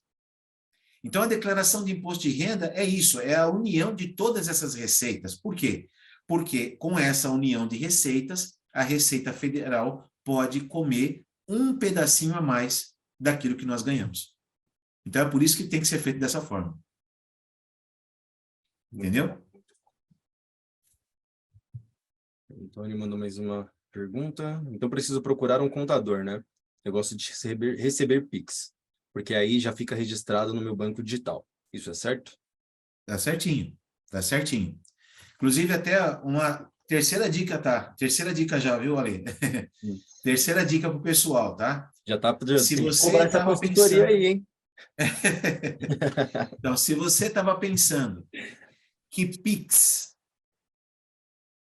Então, a declaração de imposto de renda é isso, é a união de todas essas receitas. Por quê? Porque com essa união de receitas, a Receita Federal pode comer um pedacinho a mais daquilo que nós ganhamos. Então, é por isso que tem que ser feito dessa forma. Entendeu? O Antônio mandou mais uma pergunta. Então, preciso procurar um contador, né? Eu gosto de receber PIX, porque aí já fica registrado no meu banco digital. Isso é certo? Tá certinho. Tá certinho. Inclusive, até uma terceira dica, tá? Terceira dica já, viu, Ale? Terceira dica para o pessoal, tá? Já Se tem que você cobrar essa estava consultoria pensando... aí, hein? Então, se você estava pensando que PIX,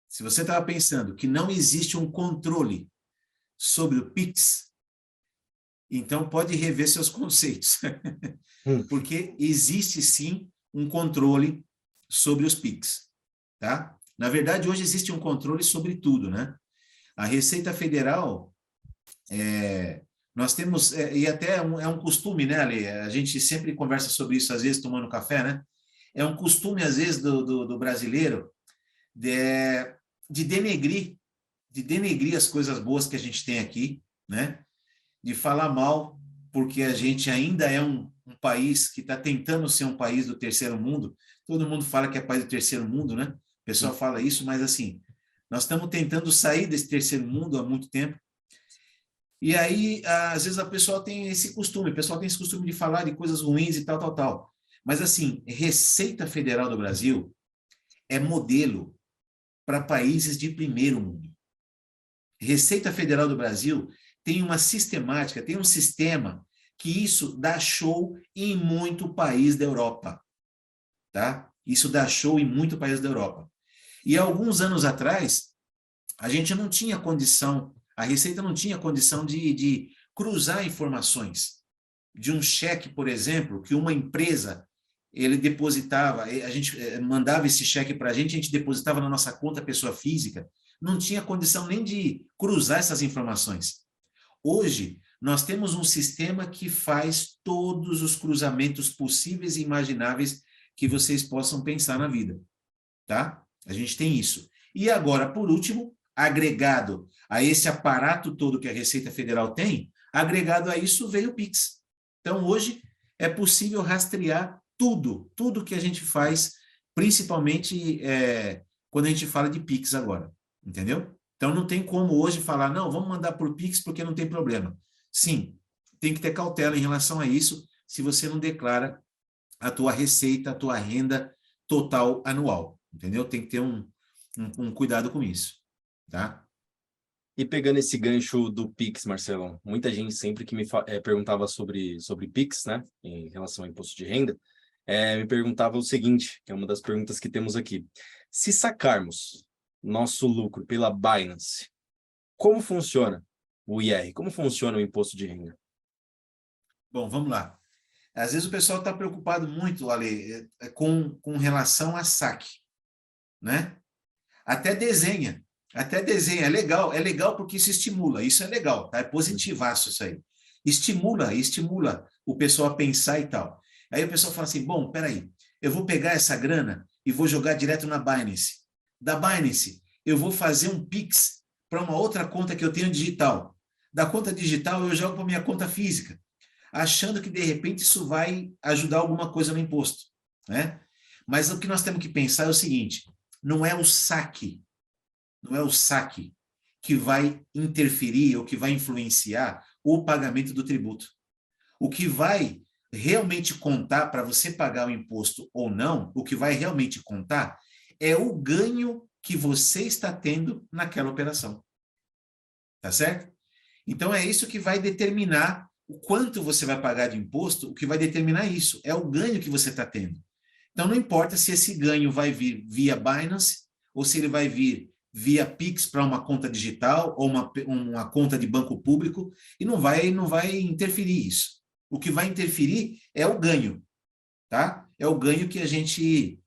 se você estava pensando que não existe um controle sobre o PIX, então pode rever seus conceitos. Porque existe sim um controle sobre os PIX, tá? Na verdade, hoje existe um controle sobre tudo, né? A Receita Federal, nós temos, e até é um costume, né, Ale? A gente sempre conversa sobre isso, às vezes, tomando café, né? É um costume, às vezes, do brasileiro de denegrir as coisas boas que a gente tem aqui, né? De falar mal, porque a gente ainda é um país que está tentando ser um país do terceiro mundo. Todo mundo fala que é país do terceiro mundo, né? O pessoal fala isso, mas assim, nós estamos tentando sair desse terceiro mundo há muito tempo. E aí, às vezes, o pessoal tem esse costume de falar de coisas ruins e tal. Mas assim, Receita Federal do Brasil é modelo para países de primeiro mundo. Receita Federal do Brasil tem uma sistemática, tem um sistema que isso dá show em muito país da Europa, tá? Isso dá show em muito país da Europa. E há alguns anos atrás, a gente não tinha condição, a Receita não tinha condição de cruzar informações de um cheque, por exemplo, que uma empresa ele depositava, a gente mandava esse cheque para a gente depositava na nossa conta pessoa física, não tinha condição nem de cruzar essas informações. Hoje, nós temos um sistema que faz todos os cruzamentos possíveis e imagináveis que vocês possam pensar na vida. tá? A gente tem isso. E agora, por último, agregado a esse aparato todo que a Receita Federal tem, agregado a isso veio o Pix. Então, hoje é possível rastrear tudo que a gente faz, principalmente quando a gente fala de Pix agora, entendeu? Então, não tem como hoje falar, não, vamos mandar por Pix porque não tem problema. Sim, tem que ter cautela em relação a isso, se você não declara a tua receita, a tua renda total anual, entendeu? Tem que ter um cuidado com isso, tá? E pegando esse gancho do Pix, Marcelão, muita gente sempre que me perguntava sobre Pix, né, em relação ao imposto de renda, me perguntava o seguinte, que é uma das perguntas que temos aqui. Se sacarmos nosso lucro pela Binance, como funciona o IR? Como funciona o imposto de renda? Bom, vamos lá. Às vezes o pessoal está preocupado muito, Ale, com relação a saque, né? Até desenha, é legal porque isso estimula, isso é legal, tá? É positivaço isso aí. Estimula o pessoal a pensar e tal. Aí o pessoal fala assim, bom, peraí, eu vou pegar essa grana e vou jogar direto na Binance. Da Binance, eu vou fazer um Pix para uma outra conta que eu tenho digital. Da conta digital, eu jogo para minha conta física, achando que, de repente, isso vai ajudar alguma coisa no imposto, né? Mas o que nós temos que pensar é o seguinte, não é o saque que vai interferir ou que vai influenciar o pagamento do tributo. O que vai realmente contar para você pagar o imposto ou não, o que vai realmente contar é o ganho que você está tendo naquela operação. Tá certo? Então é isso que vai determinar o quanto você vai pagar de imposto, o que vai determinar isso, é o ganho que você está tendo. Então não importa se esse ganho vai vir via Binance ou se ele vai vir via Pix para uma conta digital ou uma conta de banco público, e não vai interferir isso. O que vai interferir é o ganho, tá? É o ganho que a gente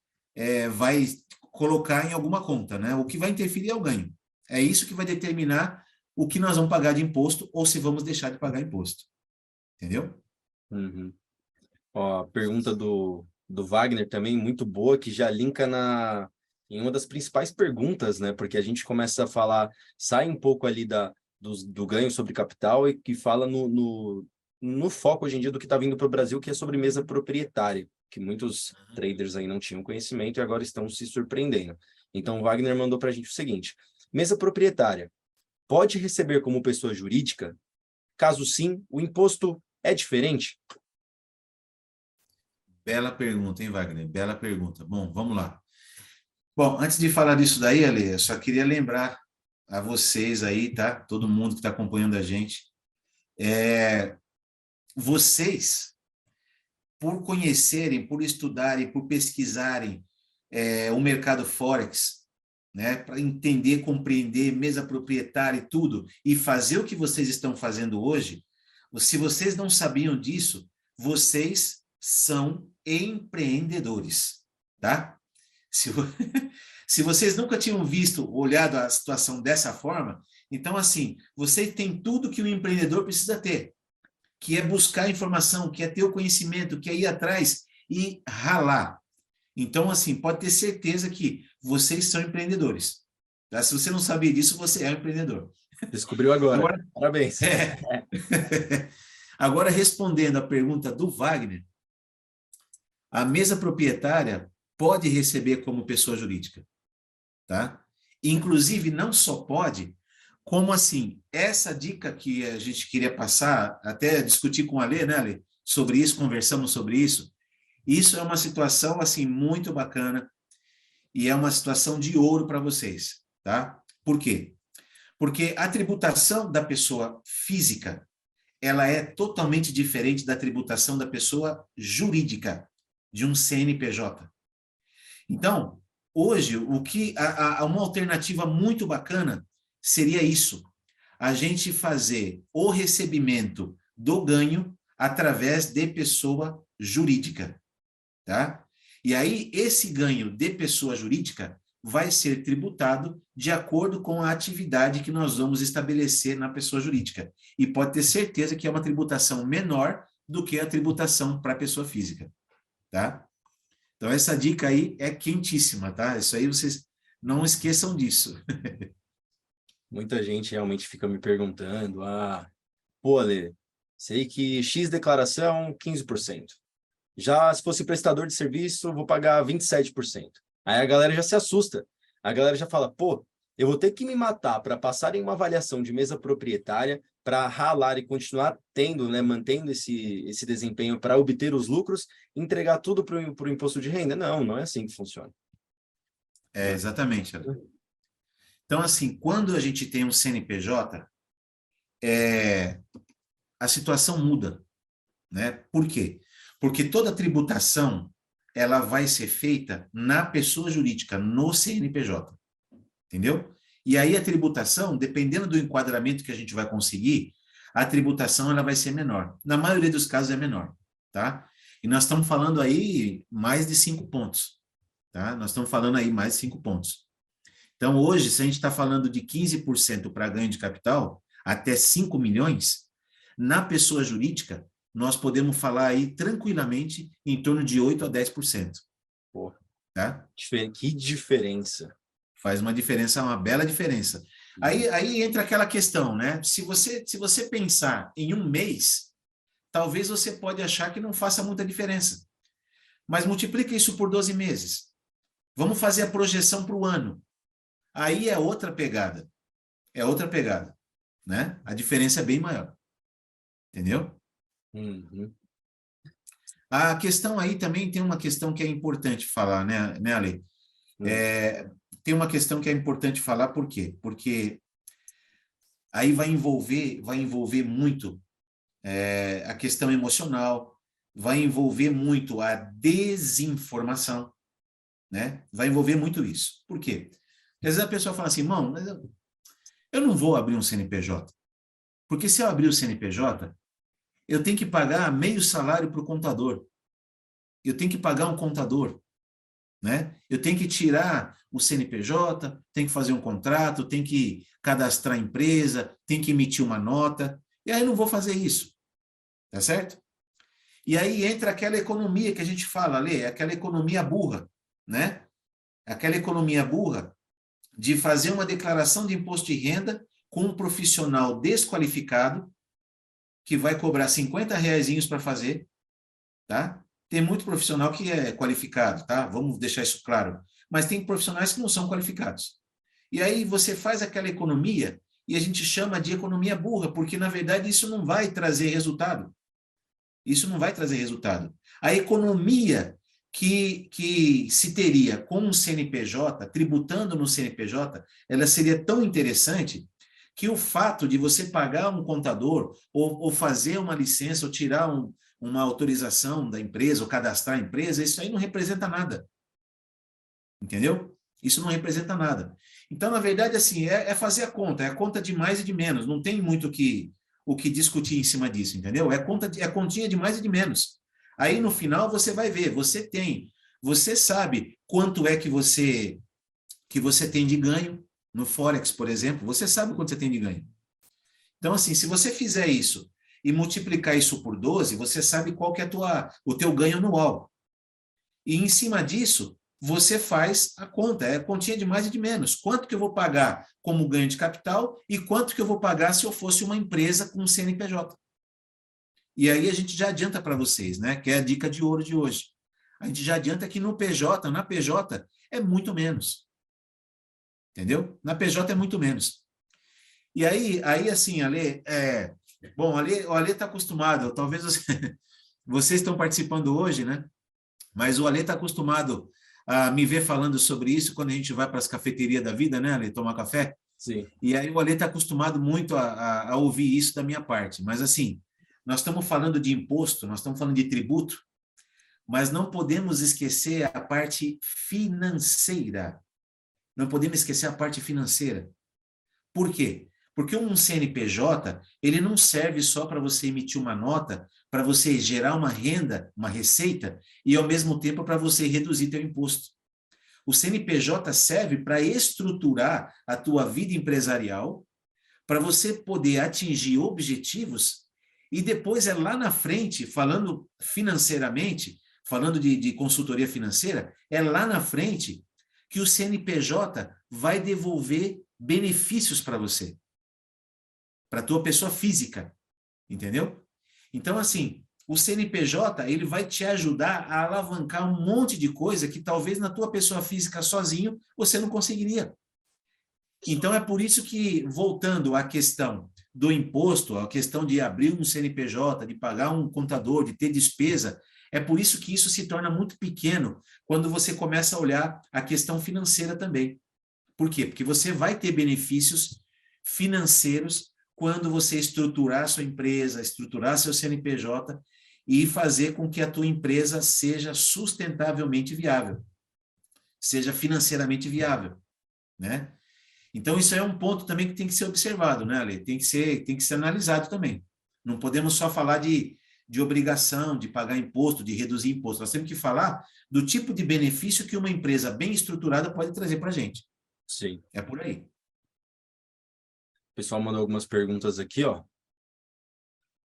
vai colocar em alguma conta, né? O que vai interferir é o ganho. É isso que vai determinar o que nós vamos pagar de imposto ou se vamos deixar de pagar imposto. Entendeu? Uhum. Ó, a pergunta do Wagner também, muito boa, que já linka em uma das principais perguntas, né? Porque a gente começa a falar, sai um pouco ali do ganho sobre capital e que fala no foco hoje em dia do que está vindo para o Brasil, que é sobre mesa proprietária, que muitos traders aí não tinham conhecimento e agora estão se surpreendendo. Então, o Wagner mandou para a gente o seguinte: mesa proprietária pode receber como pessoa jurídica? Caso sim, o imposto é diferente? Bela pergunta, hein, Wagner? Bela pergunta. Bom, vamos lá. Bom, antes de falar disso daí, Ale, eu só queria lembrar a vocês aí, tá? Todo mundo que está acompanhando a gente. Vocês, por conhecerem, por estudarem, por pesquisarem o mercado Forex, né, para entender, compreender mesa proprietária e tudo, e fazer o que vocês estão fazendo hoje, se vocês não sabiam disso, vocês são empreendedores, tá? Se, se vocês nunca tinham visto, olhado a situação dessa forma, então, assim, você tem tudo que o empreendedor precisa ter, que é buscar informação, que é ter o conhecimento, que é ir atrás e ralar. Então, assim, pode ter certeza que vocês são empreendedores. Tá? Se você não sabia disso, você é um empreendedor. Descobriu agora. Agora, Parabéns. agora, respondendo a pergunta do Wagner, a mesa proprietária pode receber como pessoa jurídica, tá? Inclusive, não só pode, como assim, essa dica que a gente queria passar, até discutir com a Lê, né, Lê, sobre isso, conversamos sobre isso. Isso é uma situação, assim, muito bacana e é uma situação de ouro para vocês, tá? Por quê? Porque a tributação da pessoa física, ela é totalmente diferente da tributação da pessoa jurídica, de um CNPJ. Então, hoje, uma alternativa muito bacana seria isso, a gente fazer o recebimento do ganho através de pessoa jurídica, tá? E aí, esse ganho de pessoa jurídica vai ser tributado de acordo com a atividade que nós vamos estabelecer na pessoa jurídica. E pode ter certeza que é uma tributação menor do que a tributação para a pessoa física, tá? Então, essa dica aí é quentíssima, tá? Isso aí vocês não esqueçam disso. Muita gente realmente fica me perguntando, pô, Ale, sei que X declaração, 15%. Já se fosse prestador de serviço, vou pagar 27%. Aí a galera já se assusta. A galera já fala, pô, eu vou ter que me matar para passar em uma avaliação de mesa proprietária, para ralar e continuar tendo, né, mantendo esse desempenho para obter os lucros, entregar tudo para o imposto de renda? Não, não é assim que funciona. É, exatamente. Então, assim, quando a gente tem um CNPJ, a situação muda, né? Por quê? Porque toda tributação ela vai ser feita na pessoa jurídica, no CNPJ, entendeu? E aí a tributação, dependendo do enquadramento que a gente vai conseguir, a tributação ela vai ser menor. Na maioria dos casos é menor, tá? E nós estamos falando aí mais de 5 pontos, tá? Nós estamos falando aí mais de 5 pontos. Então, hoje, se a gente está falando de 15% para ganho de capital, até 5 milhões, na pessoa jurídica, nós podemos falar aí tranquilamente em torno de 8 a 10%. Pô, Tá? que diferença. Faz uma diferença, uma bela diferença. Aí entra aquela questão, né? Se você pensar em um mês, talvez você pode achar que não faça muita diferença. Mas multiplica isso por 12 meses. Vamos fazer a projeção para o ano. Aí é outra pegada. É outra pegada, né? A diferença é bem maior. Entendeu? Uhum. A questão aí também tem uma questão que é importante falar, né, Ale? Tem uma questão que é importante falar, por quê? Porque aí vai envolver muito a questão emocional, vai envolver muito a desinformação, né? Vai envolver muito isso. Por quê? Porque às vezes a pessoa fala assim, irmão, mas eu não vou abrir um CNPJ, porque se eu abrir o CNPJ, eu tenho que pagar meio salário para o contador. Eu tenho que pagar um contador, né? Eu tenho que tirar o CNPJ, tenho que fazer um contrato, tenho que cadastrar a empresa, tenho que emitir uma nota, e aí eu não vou fazer isso, tá certo? E aí entra aquela economia que a gente fala, Lê, aquela economia burra, né? Aquela economia burra de fazer uma declaração de imposto de renda com um profissional desqualificado que vai cobrar 50 reaisinhos para fazer, tá? Tem muito profissional que é qualificado, tá? Vamos deixar isso claro. Mas tem profissionais que não são qualificados. E aí você faz aquela economia e a gente chama de economia burra, porque na verdade isso não vai trazer resultado. Isso não vai trazer resultado. A economia que se teria com um CNPJ, tributando no CNPJ, ela seria tão interessante que o fato de você pagar um contador ou fazer uma licença ou tirar uma autorização da empresa ou cadastrar a empresa, isso aí não representa nada. Entendeu? Isso não representa nada. Então, na verdade, assim, é fazer a conta, é a conta de mais e de menos, não tem muito o que discutir em cima disso, entendeu? É continha de mais e de menos. Aí, no final, você vai ver, você sabe quanto é que você tem de ganho no Forex, por exemplo, você sabe quanto você tem de ganho. Então, assim, se você fizer isso e multiplicar isso por 12, você sabe qual que é o teu ganho anual. E em cima disso, você faz a conta, é a continha de mais e de menos. Quanto que eu vou pagar como ganho de capital e quanto que eu vou pagar se eu fosse uma empresa com CNPJ. E aí a gente já adianta para vocês, né? Que é a dica de ouro de hoje. A gente já adianta que no PJ, na PJ, é muito menos. Entendeu? Na PJ é muito menos. E aí assim, Ale, bom, o Ale está acostumado, talvez vocês estão participando hoje, né? Mas o Ale está acostumado a me ver falando sobre isso quando a gente vai para as cafeterias da vida, né, Ale, tomar café? Sim. E aí o Ale está acostumado muito a ouvir isso da minha parte. Mas assim, nós estamos falando de imposto, nós estamos falando de tributo, mas não podemos esquecer a parte financeira. Não podemos esquecer a parte financeira. Por quê? Porque um CNPJ, ele não serve só para você emitir uma nota, para você gerar uma renda, uma receita, e ao mesmo tempo para você reduzir teu imposto. O CNPJ serve para estruturar a tua vida empresarial, para você poder atingir objetivos, e depois é lá na frente, falando financeiramente, falando de consultoria financeira, é lá na frente que o CNPJ vai devolver benefícios para você, para a tua pessoa física, entendeu? Então, assim, o CNPJ, ele vai te ajudar a alavancar um monte de coisa que talvez na tua pessoa física sozinho você não conseguiria. Então, é por isso que, voltando à questão do imposto, a questão de abrir um CNPJ, de pagar um contador, de ter despesa, é por isso que isso se torna muito pequeno quando você começa a olhar a questão financeira também. Por quê? Porque você vai ter benefícios financeiros quando você estruturar a sua empresa, estruturar seu CNPJ e fazer com que a tua empresa seja sustentavelmente viável, seja financeiramente viável, né? Então, isso é um ponto também que tem que ser observado, né, Ale? Tem que ser analisado também. Não podemos só falar de obrigação, de pagar imposto, de reduzir imposto. Nós temos que falar do tipo de benefício que uma empresa bem estruturada pode trazer para a gente. Sim. É por aí. O pessoal mandou algumas perguntas aqui, ó.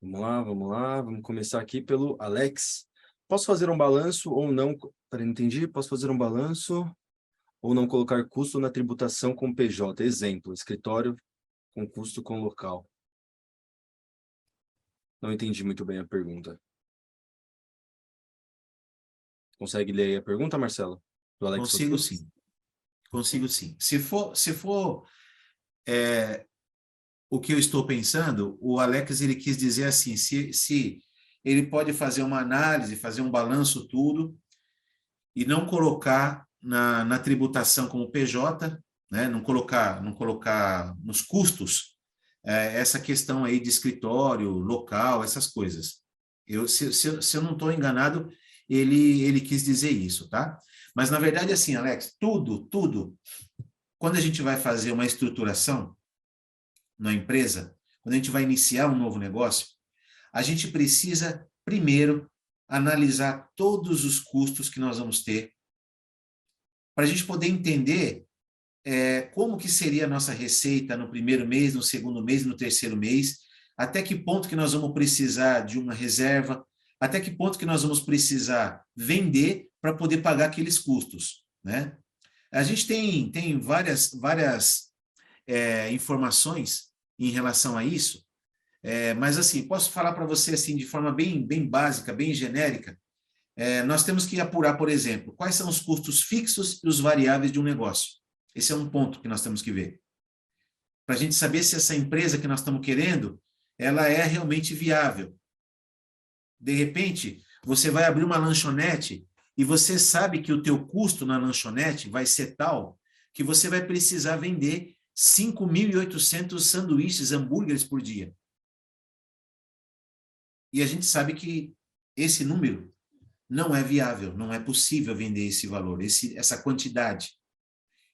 Vamos lá. Vamos começar aqui pelo Alex. Posso fazer um balanço ou não? Peraí, não entendi. Posso fazer um balanço ou não colocar custo na tributação com PJ? Exemplo, escritório com custo com local. Não entendi muito bem a pergunta. Consegue ler aí a pergunta, Marcelo? Do Alex Consigo Sotus? sim. Consigo sim. Se for o que eu estou pensando, o Alex ele quis dizer assim, se ele pode fazer uma análise, fazer um balanço tudo e não colocar na tributação como PJ, né? Não colocar nos custos essa questão aí de escritório, local, essas coisas. Se eu não estou enganado, ele quis dizer isso, tá? Mas, na verdade, assim, Alex, tudo, quando a gente vai fazer uma estruturação na empresa, quando a gente vai iniciar um novo negócio, a gente precisa, primeiro, analisar todos os custos que nós vamos ter, para a gente poder entender como que seria a nossa receita no primeiro mês, no segundo mês, no terceiro mês, até que ponto que nós vamos precisar de uma reserva, até que ponto que nós vamos precisar vender para poder pagar aqueles custos, né? A gente tem várias informações em relação a isso, mas assim, posso falar para você assim de forma bem básica, bem genérica. Nós temos que apurar, por exemplo, quais são os custos fixos e os variáveis de um negócio. Esse é um ponto que nós temos que ver. Para a gente saber se essa empresa que nós estamos querendo, ela é realmente viável. De repente, você vai abrir uma lanchonete e você sabe que o teu custo na lanchonete vai ser tal que você vai precisar vender 5.800 sanduíches, hambúrgueres por dia. E a gente sabe que esse número não é viável, não é possível vender esse valor, essa quantidade.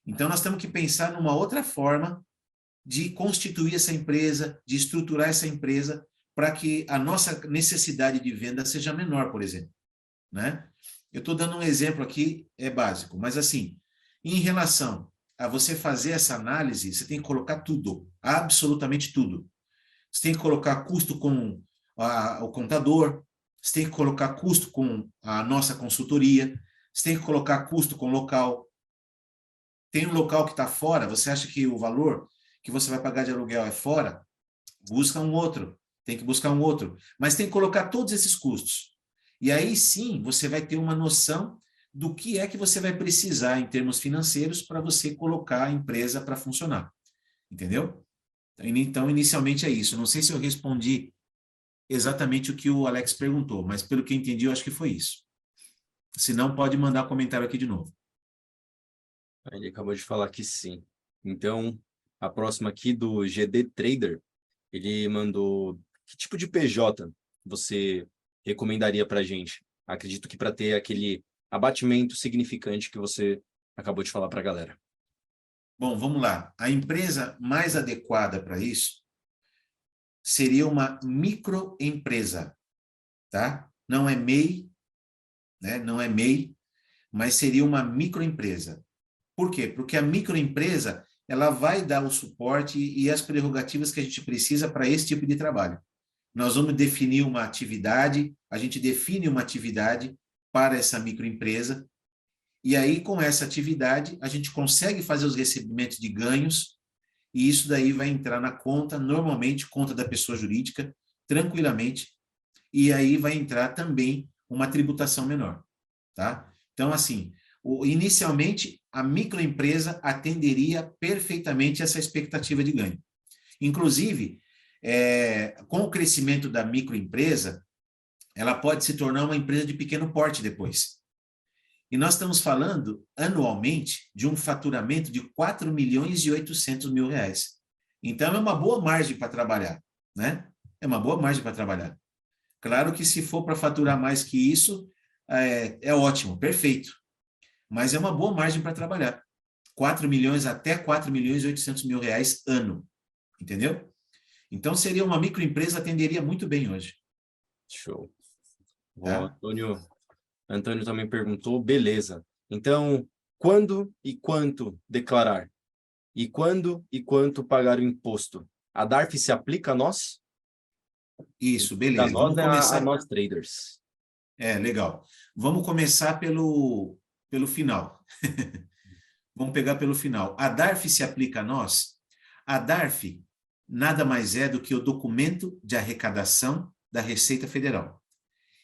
Então, nós temos que pensar numa outra forma de constituir essa empresa, de estruturar essa empresa, para que a nossa necessidade de venda seja menor, por exemplo, né? Eu estou dando um exemplo aqui, é básico, mas assim, em relação a você fazer essa análise, você tem que colocar tudo, absolutamente tudo. Você tem que colocar custo com o contador, você tem que colocar custo com a nossa consultoria, você tem que colocar custo com o local. Tem um local que está fora, você acha que o valor que você vai pagar de aluguel é fora? Busca um outro. Tem que buscar um outro. Mas tem que colocar todos esses custos. E aí sim, você vai ter uma noção do que é que você vai precisar em termos financeiros para você colocar a empresa para funcionar. Entendeu? Então, inicialmente é isso. Não sei se eu respondi exatamente o que o Alex perguntou, mas pelo que eu entendi, eu acho que foi isso. Se não, pode mandar comentário aqui de novo. Ele acabou de falar que sim. Então, a próxima aqui do GD Trader, ele mandou: que tipo de PJ você recomendaria para a gente? Acredito que para ter aquele abatimento significante que você acabou de falar para a galera. Bom, vamos lá. A empresa mais adequada para isso seria uma microempresa, tá? Não é MEI, né? Não é MEI, mas seria uma microempresa. Por quê? Porque a microempresa, ela vai dar o suporte e as prerrogativas que a gente precisa para esse tipo de trabalho. Nós vamos definir uma atividade, a gente define uma atividade, para essa microempresa, e aí com essa atividade a gente consegue fazer os recebimentos de ganhos, e isso daí vai entrar na conta, normalmente conta da pessoa jurídica, tranquilamente, e aí vai entrar também uma tributação menor, tá? Então, assim, inicialmente, a microempresa atenderia perfeitamente essa expectativa de ganho. Inclusive, com o crescimento da microempresa, ela pode se tornar uma empresa de pequeno porte depois. E nós estamos falando, anualmente, de um faturamento de 4 milhões e 800 mil reais. Então, é uma boa margem para trabalhar, né? É uma boa margem para trabalhar. Claro que se for para faturar mais que isso, é ótimo, perfeito. Mas é uma boa margem para trabalhar. 4 milhões até 4 milhões e 800 mil reais ano, entendeu? Então, seria uma microempresa, atenderia muito bem hoje. Show. O Tá? Antônio também perguntou, beleza. Então, quando e quanto declarar? E quando e quanto pagar o imposto? A DARF se aplica a nós? Isso, A beleza. nós Vamos é a começar. nós traders. Legal. Vamos começar pelo final. Vamos pegar pelo final. A DARF se aplica a nós? A DARF nada mais é do que o documento de arrecadação da Receita Federal.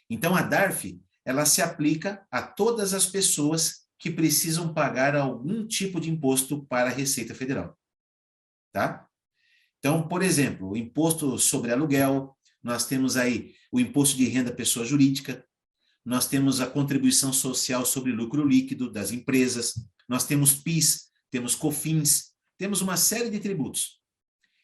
Então, a DARF, ela se aplica a todas as pessoas que precisam pagar algum tipo de imposto para a Receita Federal. Tá? Então, por exemplo, o imposto sobre aluguel, nós temos aí o imposto de renda pessoa jurídica, nós temos a contribuição social sobre lucro líquido das empresas, nós temos PIS, temos COFINS, temos uma série de tributos.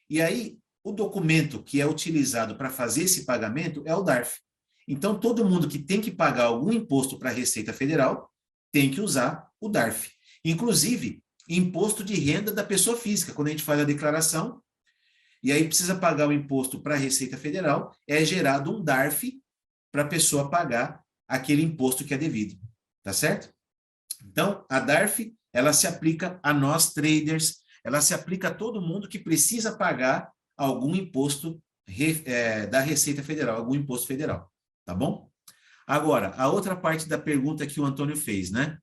E aí, o documento que é utilizado para fazer esse pagamento é o DARF. Então, todo mundo que tem que pagar algum imposto para a Receita Federal tem que usar o DARF. Inclusive, imposto de renda da pessoa física. Quando a gente faz a declaração, e aí precisa pagar o imposto para a Receita Federal, é gerado um DARF para a pessoa pagar aquele imposto que é devido. Tá certo? Então, a DARF, ela se aplica a nós traders, ela se aplica a todo mundo que precisa pagar algum imposto da Receita Federal, algum imposto federal, tá bom? Agora, a outra parte da pergunta que o Antônio fez, né?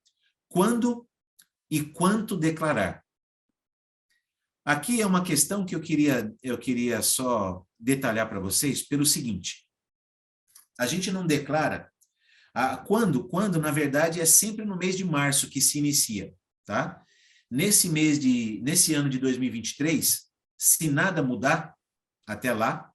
Quando e quanto declarar? Aqui é uma questão que eu queria só detalhar para vocês pelo seguinte: a gente não declara quando, na verdade, é sempre no mês de março que se inicia, tá? Nesse ano de 2023, se nada mudar até lá,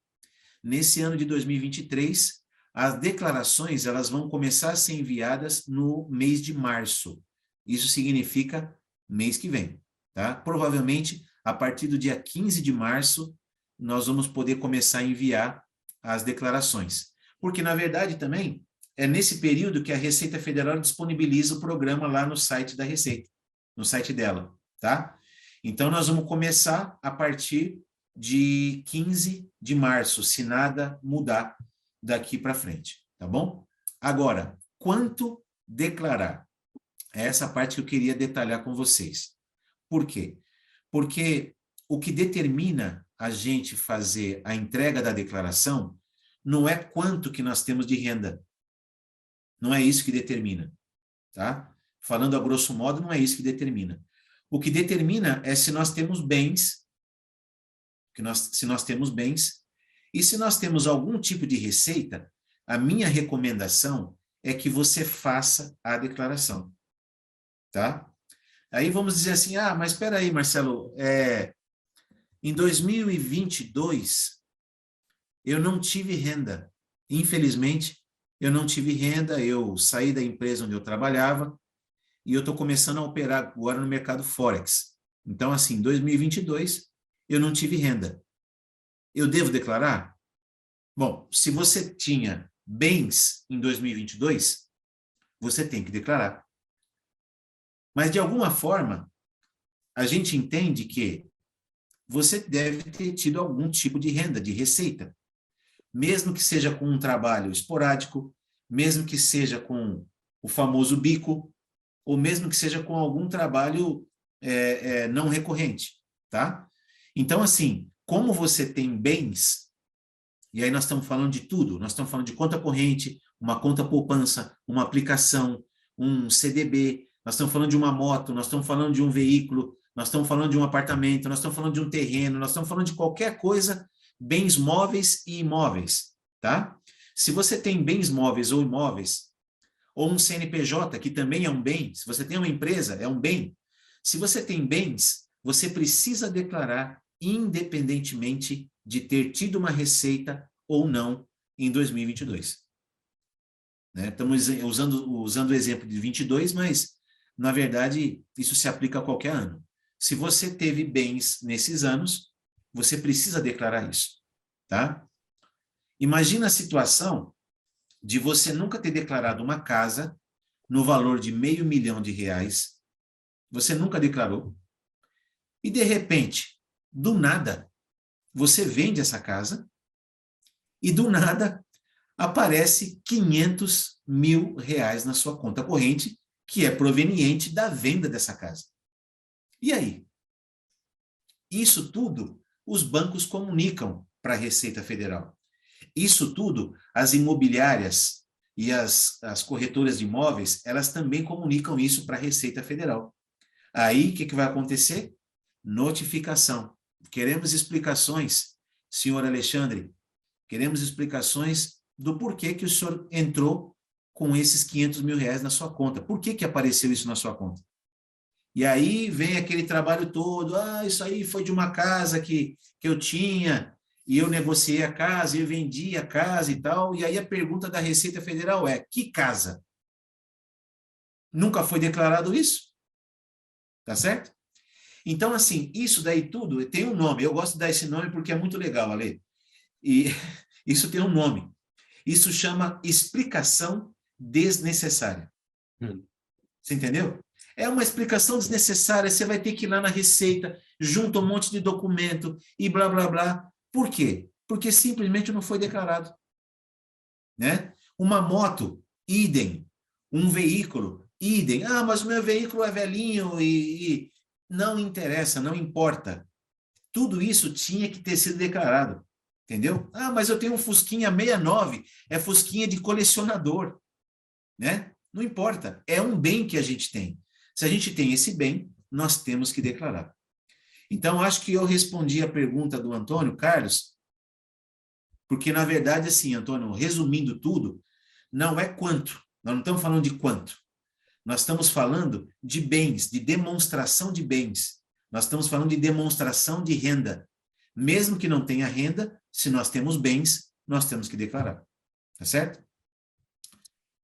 nesse ano de 2023, as declarações elas vão começar a ser enviadas no mês de março. Isso significa mês que vem, tá? Provavelmente, a partir do dia 15 de março, nós vamos poder começar a enviar as declarações. Porque, na verdade, também, é nesse período que a Receita Federal disponibiliza o programa lá no site da Receita, no site dela, tá? Então, nós vamos começar a partir de 15 de março, se nada mudar daqui para frente, tá bom? Agora, quanto declarar? É essa parte que eu queria detalhar com vocês. Por quê? Porque o que determina a gente fazer a entrega da declaração não é quanto que nós temos de renda. Não é isso que determina, tá? Falando a grosso modo, não é isso que determina. O que determina é se nós temos bens, se nós temos bens, e se nós temos algum tipo de receita, a minha recomendação é que você faça a declaração, tá? Aí vamos dizer assim, mas espera aí, Marcelo, em 2022 eu não tive renda. Infelizmente, eu não tive renda, eu saí da empresa onde eu trabalhava e eu estou começando a operar agora no mercado Forex. Então, assim, em 2022, eu não tive renda. Eu devo declarar? Bom, se você tinha bens em 2022, você tem que declarar. Mas, de alguma forma, a gente entende que você deve ter tido algum tipo de renda, de receita. Mesmo que seja com um trabalho esporádico, mesmo que seja com o famoso bico, ou mesmo que seja com algum trabalho não recorrente, tá? Então, assim, como você tem bens, E aí nós estamos falando de tudo. Nós estamos falando de conta corrente, uma conta poupança, uma aplicação, um CDB. Nós estamos falando de uma moto, nós estamos falando de um veículo, nós estamos falando de um apartamento, nós estamos falando de um terreno, nós estamos falando de qualquer coisa, bens móveis e imóveis, tá? Se você tem bens móveis ou imóveis, ou um CNPJ, que também é um bem, se você tem uma empresa, é um bem. Se você tem bens, você precisa declarar independentemente de ter tido uma receita ou não em 2022. Né? Estamos usando o exemplo de 22, mas, na verdade, isso se aplica a qualquer ano. Se você teve bens nesses anos, você precisa declarar isso. Tá? Imagina a situação de você nunca ter declarado uma casa no valor de R$ 500.000, você nunca declarou, e, de repente, do nada, você vende essa casa e, do nada, aparece R$ 500.000 na sua conta corrente, que é proveniente da venda dessa casa. E aí? Isso tudo os bancos comunicam para a Receita Federal. Isso tudo as imobiliárias e as corretoras de imóveis, elas também comunicam isso para a Receita Federal. Aí, o que vai acontecer? Notificação. Queremos explicações, senhor Alexandre, queremos explicações do porquê que o senhor entrou com esses R$ 500.000 na sua conta. Por que apareceu isso na sua conta? E aí vem aquele trabalho todo, isso aí foi de uma casa que eu tinha, e eu negociei a casa, eu vendi a casa e tal, e aí a pergunta da Receita Federal é, que casa? Nunca foi declarado isso? Tá certo? Então, assim, isso daí tudo tem um nome, eu gosto de dar esse nome porque é muito legal, Ale. E isso tem um nome. Isso chama explicação desnecessária. Você entendeu? É uma explicação desnecessária, você vai ter que ir lá na Receita, junta um monte de documento e blá, blá, blá. Por quê? Porque simplesmente não foi declarado. Né? Uma moto, idem. Um veículo, idem. Mas o meu veículo é velhinho e não interessa, não importa. Tudo isso tinha que ter sido declarado. Entendeu? Mas eu tenho um Fusquinha 69, é Fusquinha de colecionador. Né? Não importa, é um bem que a gente tem. Se a gente tem esse bem, nós temos que declarar. Então, acho que eu respondi a pergunta do Antônio Carlos, porque, na verdade, assim, Antônio, resumindo tudo, não é quanto, nós não estamos falando de quanto, nós estamos falando de bens, de demonstração de bens, nós estamos falando de demonstração de renda. Mesmo que não tenha renda, se nós temos bens, nós temos que declarar. Tá certo?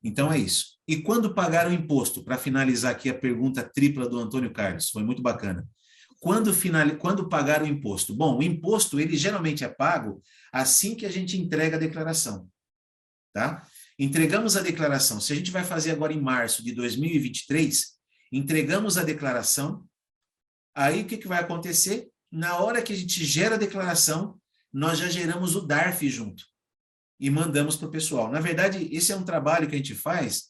Então é isso. E quando pagar o imposto? Para finalizar aqui a pergunta tripla do Antônio Carlos, foi muito bacana. Quando pagar o imposto? Bom, o imposto, ele geralmente é pago assim que a gente entrega a declaração. Tá? Entregamos a declaração. Se a gente vai fazer agora em março de 2023, entregamos a declaração, aí o que vai acontecer? Na hora que a gente gera a declaração, nós já geramos o DARF junto e mandamos para o pessoal. Na verdade, esse é um trabalho que a gente faz,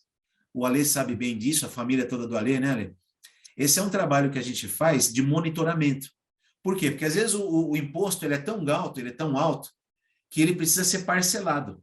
o Alê sabe bem disso, a família toda do Alê, né, Alê? Esse é um trabalho que a gente faz de monitoramento. Por quê? Porque às vezes o imposto ele é tão alto, que ele precisa ser parcelado.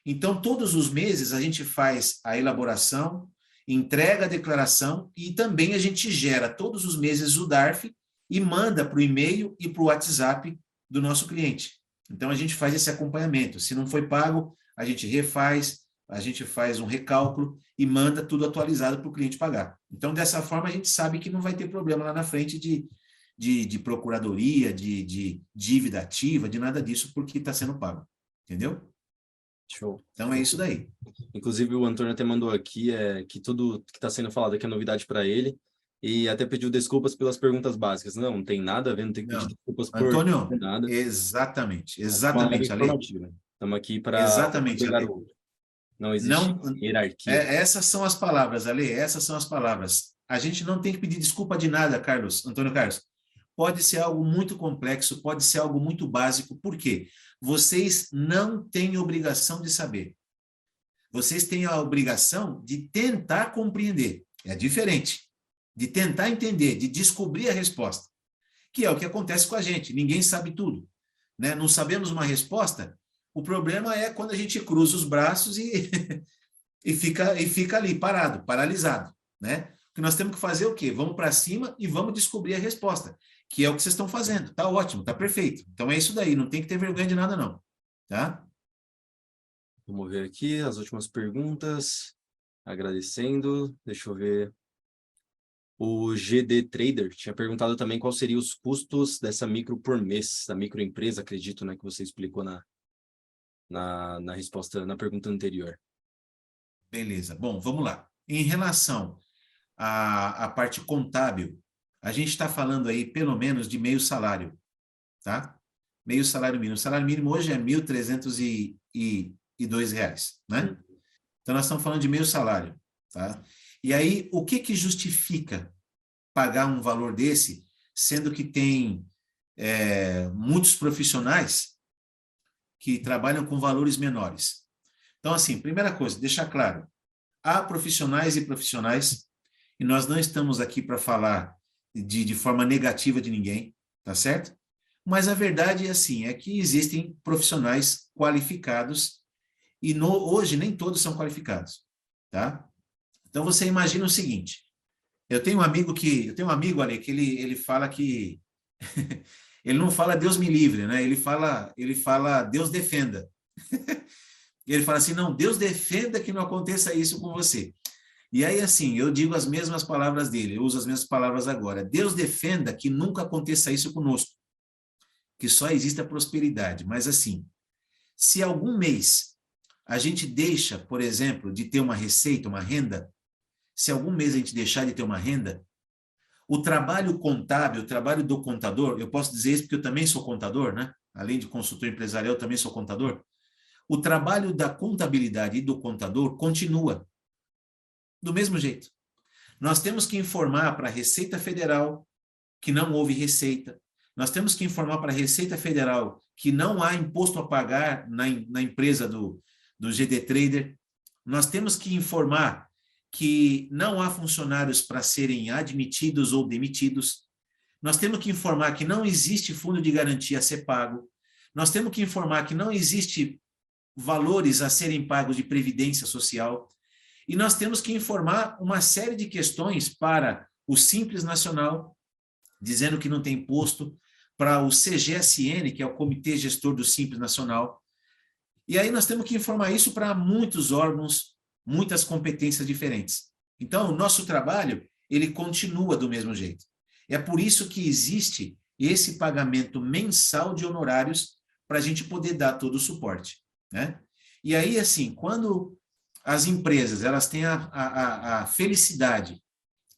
Então, todos os meses a gente faz a elaboração, entrega a declaração e também a gente gera todos os meses o DARF e manda para o e-mail e para o WhatsApp do nosso cliente. Então, a gente faz esse acompanhamento. Se não foi pago, a gente refaz, a gente faz um recálculo e manda tudo atualizado para o cliente pagar. Então, dessa forma, a gente sabe que não vai ter problema lá na frente de procuradoria, de dívida ativa, de nada disso, porque está sendo pago. Entendeu? Show. Então, é isso daí. Inclusive, o Antônio até mandou aqui que tudo que está sendo falado aqui é novidade para ele. E até pediu desculpas pelas perguntas básicas. Não tem nada a ver, não tem que pedir desculpas por Antônio, nada. Exatamente, Ale. Estamos aqui para pegar o outro. Não existe hierarquia. Essas são as palavras, Ale, essas são as palavras. A gente não tem que pedir desculpa de nada, Antônio Carlos. Pode ser algo muito complexo, pode ser algo muito básico. Por quê? Vocês não têm obrigação de saber. Vocês têm a obrigação de tentar compreender. É diferente. De tentar entender, de descobrir a resposta. Que é o que acontece com a gente. Ninguém sabe tudo. Né? Não sabemos uma resposta, O problema é quando a gente cruza os braços e fica ali, parado, paralisado, né? O que nós temos que fazer é o quê? Vamos para cima e vamos descobrir a resposta, que é o que vocês estão fazendo. Tá ótimo, tá perfeito. Então é isso daí, não tem que ter vergonha de nada, não. Tá? Vamos ver aqui as últimas perguntas. Agradecendo. Deixa eu ver. O GD Trader tinha perguntado também qual seriam os custos dessa micro por mês, da microempresa, acredito, né, que você explicou na resposta, na pergunta anterior. Beleza. Bom, vamos lá. Em relação à parte contábil, a gente está falando aí pelo menos de meio salário, tá? Meio salário mínimo. O salário mínimo hoje é R$ 1.302, né? Então, nós estamos falando de meio salário, tá? E aí, o que justifica pagar um valor desse, sendo que tem muitos profissionais que trabalham com valores menores? Então, assim, primeira coisa, deixar claro, há profissionais e profissionais, e nós não estamos aqui para falar de forma negativa de ninguém, tá certo? Mas a verdade é assim, é que existem profissionais qualificados e hoje nem todos são qualificados, tá? Então você imagina o seguinte, eu tenho um amigo ali que ele fala que ele não fala Deus me livre, né? Ele fala Deus defenda. E ele fala assim, não, Deus defenda que não aconteça isso com você. E aí, assim, eu digo as mesmas palavras dele, eu uso as mesmas palavras agora. Deus defenda que nunca aconteça isso conosco, que só exista prosperidade. Mas, assim, se algum mês a gente deixa, por exemplo, de ter uma receita, uma renda, se algum mês a gente deixar de ter uma renda, o trabalho contábil, o trabalho do contador, eu posso dizer isso porque eu também sou contador, né? Além de consultor empresarial, eu também sou contador. O trabalho da contabilidade e do contador continua do mesmo jeito. Nós temos que informar para a Receita Federal que não houve receita. Nós temos que informar para a Receita Federal que não há imposto a pagar na empresa do GD Trader. Nós temos que informar que não há funcionários para serem admitidos ou demitidos. Nós temos que informar que não existe fundo de garantia a ser pago. Nós temos que informar que não existe valores a serem pagos de previdência social. E nós temos que informar uma série de questões para o Simples Nacional, dizendo que não tem imposto, para o CGSN, que é o Comitê Gestor do Simples Nacional. E aí nós temos que informar isso para muitos órgãos, muitas competências diferentes. Então, o nosso trabalho, ele continua do mesmo jeito. É por isso que existe esse pagamento mensal de honorários para a gente poder dar todo o suporte, né? E aí, assim, quando as empresas elas têm a felicidade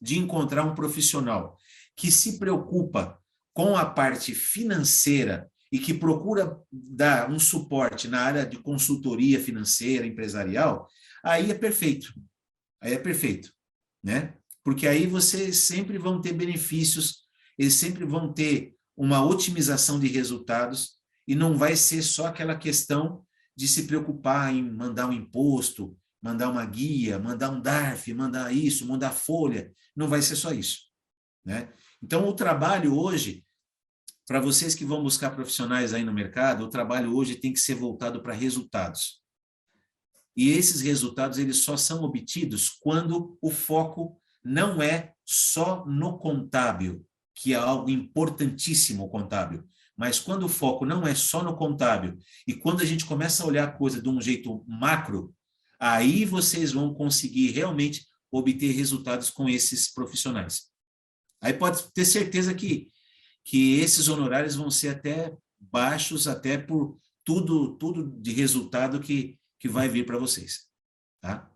de encontrar um profissional que se preocupa com a parte financeira e que procura dar um suporte na área de consultoria financeira, empresarial, aí é perfeito. Aí é perfeito, né? Porque aí vocês sempre vão ter benefícios, eles sempre vão ter uma otimização de resultados e não vai ser só aquela questão de se preocupar em mandar um imposto, mandar uma guia, mandar um DARF, mandar isso, mandar folha. Não vai ser só isso, né? Então, o trabalho hoje, para vocês que vão buscar profissionais aí no mercado, o trabalho hoje tem que ser voltado para resultados. E esses resultados, eles só são obtidos quando o foco não é só no contábil, que é algo importantíssimo, o contábil. Mas quando o foco não é só no contábil, e quando a gente começa a olhar a coisa de um jeito macro, aí vocês vão conseguir realmente obter resultados com esses profissionais. Aí pode ter certeza que esses honorários vão ser até baixos, até por tudo de resultado que vai vir para vocês, tá?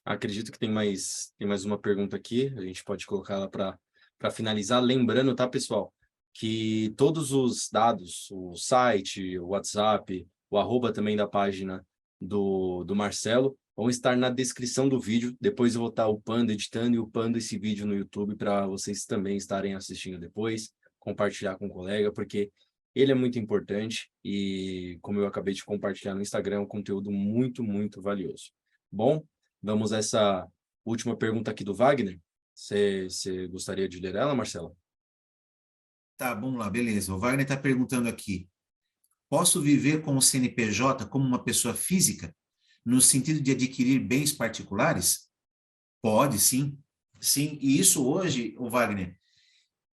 Acredito que tem mais uma pergunta aqui, a gente pode colocá-la para finalizar. Lembrando, tá, pessoal, que todos os dados, o site, o WhatsApp, o arroba também da página do Marcelo, vão estar na descrição do vídeo. Depois eu vou estar upando, editando e upando esse vídeo no YouTube para vocês também estarem assistindo depois, compartilhar com o colega, porque ele é muito importante e, como eu acabei de compartilhar no Instagram, é um conteúdo muito, muito valioso. Bom, vamos a essa última pergunta aqui do Wagner. Você gostaria de ler ela, Marcelo? Tá, vamos lá, beleza. O Wagner está perguntando aqui. Posso viver com o CNPJ como uma pessoa física, no sentido de adquirir bens particulares? Pode, sim. Sim, e isso hoje, o Wagner,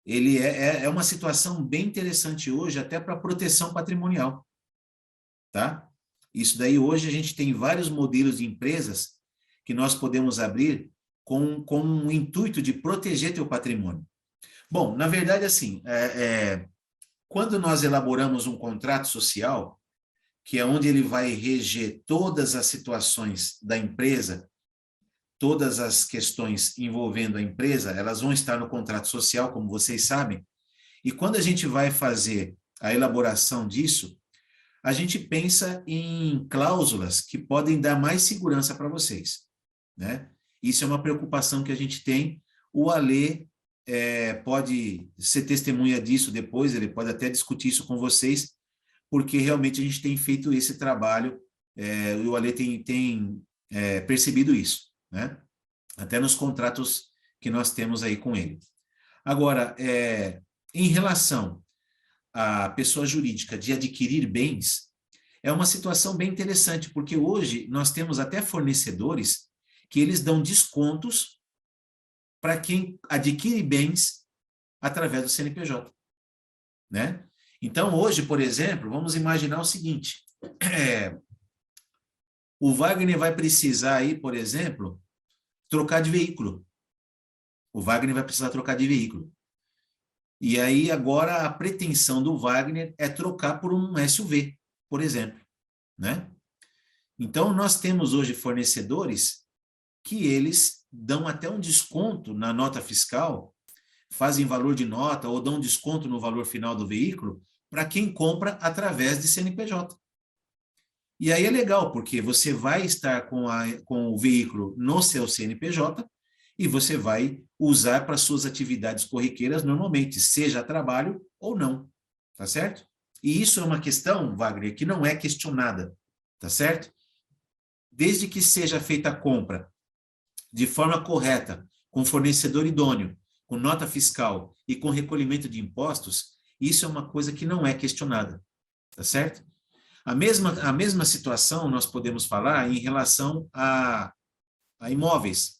ele é uma situação bem interessante hoje, até para proteção patrimonial, tá? Isso daí hoje a gente tem vários modelos de empresas que nós podemos abrir com o intuito de proteger teu patrimônio. Bom, na verdade, assim, quando nós elaboramos um contrato social, que é onde ele vai reger todas as situações da empresa, todas as questões envolvendo a empresa, elas vão estar no contrato social, como vocês sabem, e quando a gente vai fazer a elaboração disso, a gente pensa em cláusulas que podem dar mais segurança para vocês, né? Isso é uma preocupação que a gente tem. O Alê pode ser testemunha disso depois, ele pode até discutir isso com vocês, porque realmente a gente tem feito esse trabalho, e o Alê tem percebido isso, né? Até nos contratos que nós temos aí com ele. Agora, em relação à pessoa jurídica de adquirir bens, é uma situação bem interessante, porque hoje nós temos até fornecedores que eles dão descontos para quem adquire bens através do CNPJ, né? Então, hoje, por exemplo, vamos imaginar o seguinte, o Wagner vai precisar aí, por exemplo, trocar de veículo. O Wagner vai precisar trocar de veículo. E aí, agora, a pretensão do Wagner é trocar por um SUV, por exemplo, né? Então, nós temos hoje fornecedores que eles dão até um desconto na nota fiscal, fazem valor de nota ou dão desconto no valor final do veículo para quem compra através de CNPJ. E aí é legal, porque você vai estar com o veículo no seu CNPJ e você vai usar para suas atividades corriqueiras normalmente, seja a trabalho ou não, tá certo? E isso é uma questão, Wagner, que não é questionada, tá certo? Desde que seja feita a compra de forma correta, com fornecedor idôneo, com nota fiscal e com recolhimento de impostos, isso é uma coisa que não é questionada, tá certo? A mesma situação nós podemos falar em relação a imóveis.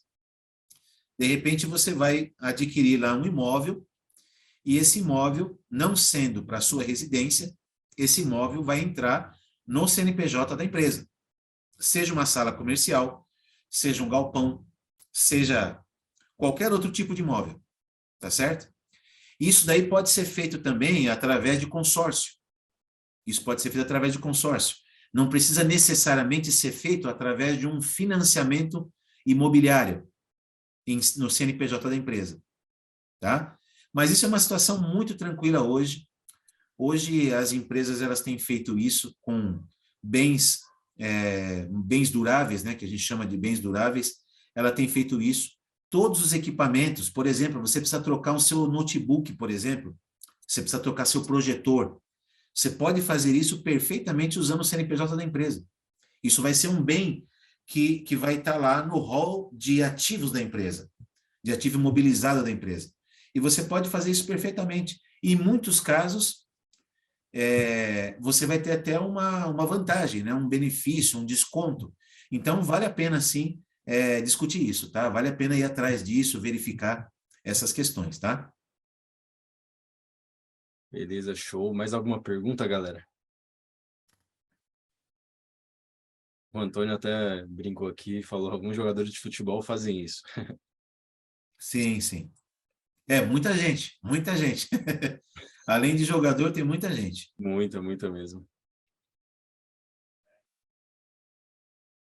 De repente, você vai adquirir lá um imóvel e esse imóvel, não sendo para a sua residência, esse imóvel vai entrar no CNPJ da empresa. Seja uma sala comercial, seja um galpão, seja qualquer outro tipo de imóvel, tá certo? Isso daí pode ser feito também através de consórcio. Isso pode ser feito através de consórcio. Não precisa necessariamente ser feito através de um financiamento imobiliário no CNPJ da empresa, tá? Mas isso é uma situação muito tranquila hoje. Hoje as empresas elas têm feito isso com bens bens duráveis, né, que a gente chama de bens duráveis. Ela tem feito isso. Todos os equipamentos, por exemplo, você precisa trocar o seu notebook, por exemplo, você precisa trocar seu projetor. Você pode fazer isso perfeitamente usando o CNPJ da empresa. Isso vai ser um bem que vai estar lá no rol de ativos da empresa, de ativo imobilizado da empresa. E você pode fazer isso perfeitamente. E em muitos casos, você vai ter até uma vantagem, né? Um benefício, um desconto. Então, vale a pena, sim, discutir isso, tá? Vale a pena ir atrás disso, verificar essas questões, tá? Beleza, show. Mais alguma pergunta, galera? O Antônio até brincou aqui, falou, alguns jogadores de futebol fazem isso. Sim, sim. Muita gente, muita gente. Além de jogador, tem muita gente. Muita, muita mesmo.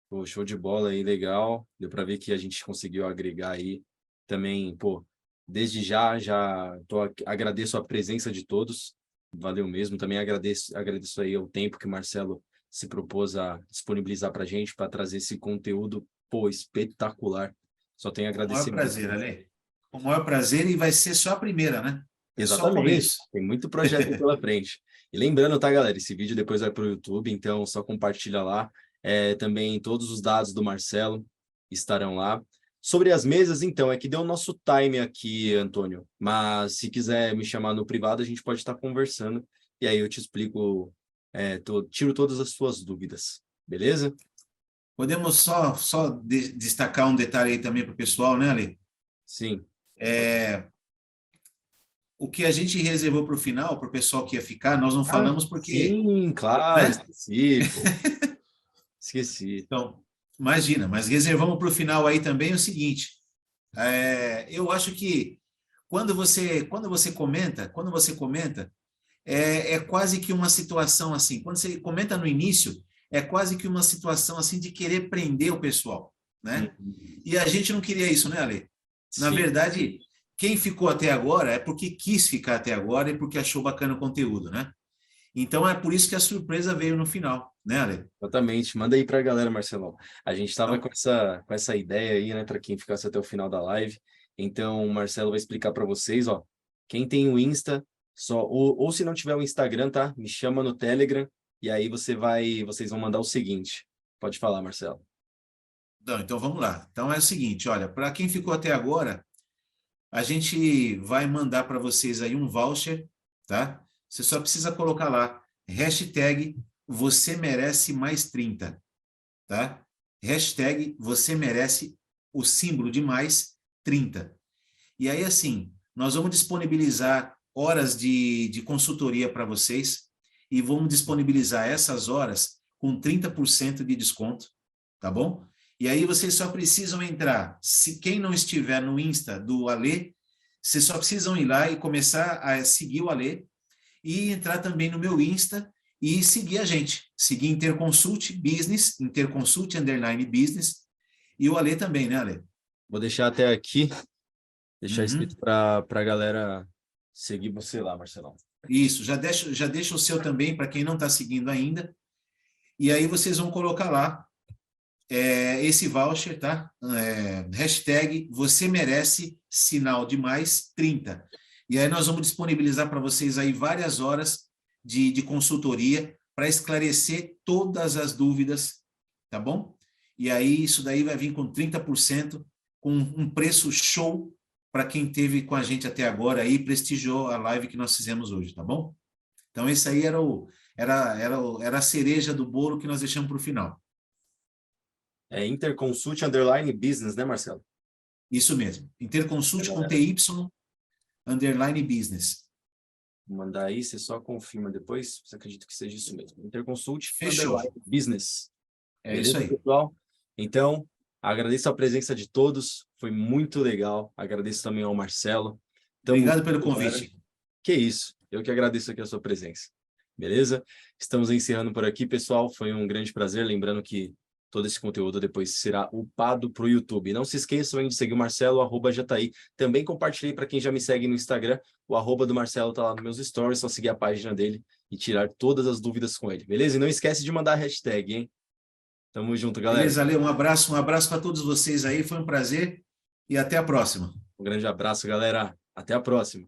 Pô, show de bola aí, legal. Deu para ver que a gente conseguiu agregar aí também, pô, desde agradeço a presença de todos. Valeu mesmo. Também agradeço aí o tempo que o Marcelo se propôs a disponibilizar para a gente, para trazer esse conteúdo, pô, espetacular. Só tenho a Com o maior agradecer prazer, mesmo. Ale. Com o maior prazer, e vai ser só a primeira, né? É só o Exatamente. começo. Tem muito projeto pela frente. E lembrando, tá, galera? Esse vídeo depois vai para o YouTube, então só compartilha lá. Também todos os dados do Marcelo estarão lá. Sobre as mesas, então, é que deu o nosso time aqui, Antônio. Mas se quiser me chamar no privado, a gente pode estar conversando. E aí eu te explico tiro todas as suas dúvidas, beleza? Podemos só destacar um detalhe aí também para o pessoal, né, Ale? Sim. O que a gente reservou para o final, para o pessoal que ia ficar, nós não falamos porque, Sim, claro, né? esqueci, pô. Esqueci. Então, imagina, mas reservamos para o final aí também o seguinte, eu acho que quando você comenta, é quase que uma situação assim, quando você comenta no início, é quase que uma situação assim de querer prender o pessoal, né? Uhum. E a gente não queria isso, né, Ale? Na Sim, verdade, quem ficou até agora é porque quis ficar até agora e porque achou bacana o conteúdo, né? Então é por isso que a surpresa veio no final, né, Ale? exatamente. Manda aí para a galera, Marcelão. A gente estava Então, com essa ideia aí, né, para quem ficasse até o final da live. Então, o Marcelo vai explicar para vocês, ó. Quem tem o Insta, ou se não tiver o Instagram, tá? Me chama no Telegram e aí vocês vão mandar o seguinte. Pode falar, Marcelo. não, então vamos lá. Então é o seguinte, olha, para quem ficou até agora, a gente vai mandar para vocês aí um voucher, tá? Você só precisa colocar lá, hashtag você merece mais 30, tá? Hashtag você merece o símbolo de mais 30. E aí, assim, nós vamos disponibilizar horas de consultoria para vocês e vamos disponibilizar essas horas com 30% de desconto, tá bom? E aí vocês só precisam entrar, se quem não estiver no Insta do Alê, vocês só precisam ir lá e começar a seguir o Alê e entrar também no meu Insta e seguir a gente. Seguir Interconsult Business, Interconsult Underline Business, e o Alê também, né, Alê? Vou deixar até aqui, deixar escrito Uhum. para a galera seguir você lá, Marcelão. Isso, já deixa o seu também para quem não está seguindo ainda. E aí vocês vão colocar lá esse voucher, tá? Hashtag você merece sinal de mais 30. E aí nós vamos disponibilizar para vocês aí várias horas de consultoria para esclarecer todas as dúvidas, tá bom? E aí isso daí vai vir com 30%, com um preço show para quem teve com a gente até agora aí, prestigiou a live que nós fizemos hoje, tá bom? Então esse aí era a cereja do bolo que nós deixamos para o final. É Interconsult Underline Business, né, Marcelo? Isso mesmo. A Interconsult com galera TY, underline business. mandar aí, você só confirma depois. Você acredita que seja isso mesmo? Interconsult Fechou. Underline Business. É isso Beleza, aí. pessoal? Então, agradeço a presença de todos. Foi muito legal. Agradeço também ao Marcelo. Tamo Obrigado pelo junto, galera. convite. Que isso. Eu que agradeço aqui a sua presença. Beleza? Estamos encerrando por aqui, pessoal. Foi um grande prazer. Lembrando que todo esse conteúdo depois será upado para o YouTube. Não se esqueçam de seguir o Marcelo, @Jataí. Também compartilhei para quem já me segue no Instagram. O @do Marcelo tá lá nos meus stories. Só seguir a página dele e tirar todas as dúvidas com ele. Beleza? E não esquece de mandar a hashtag, hein? Tamo junto, galera. Beleza, Ale? Um abraço para todos vocês aí. Foi um prazer e até a próxima. Um grande abraço, galera. Até a próxima.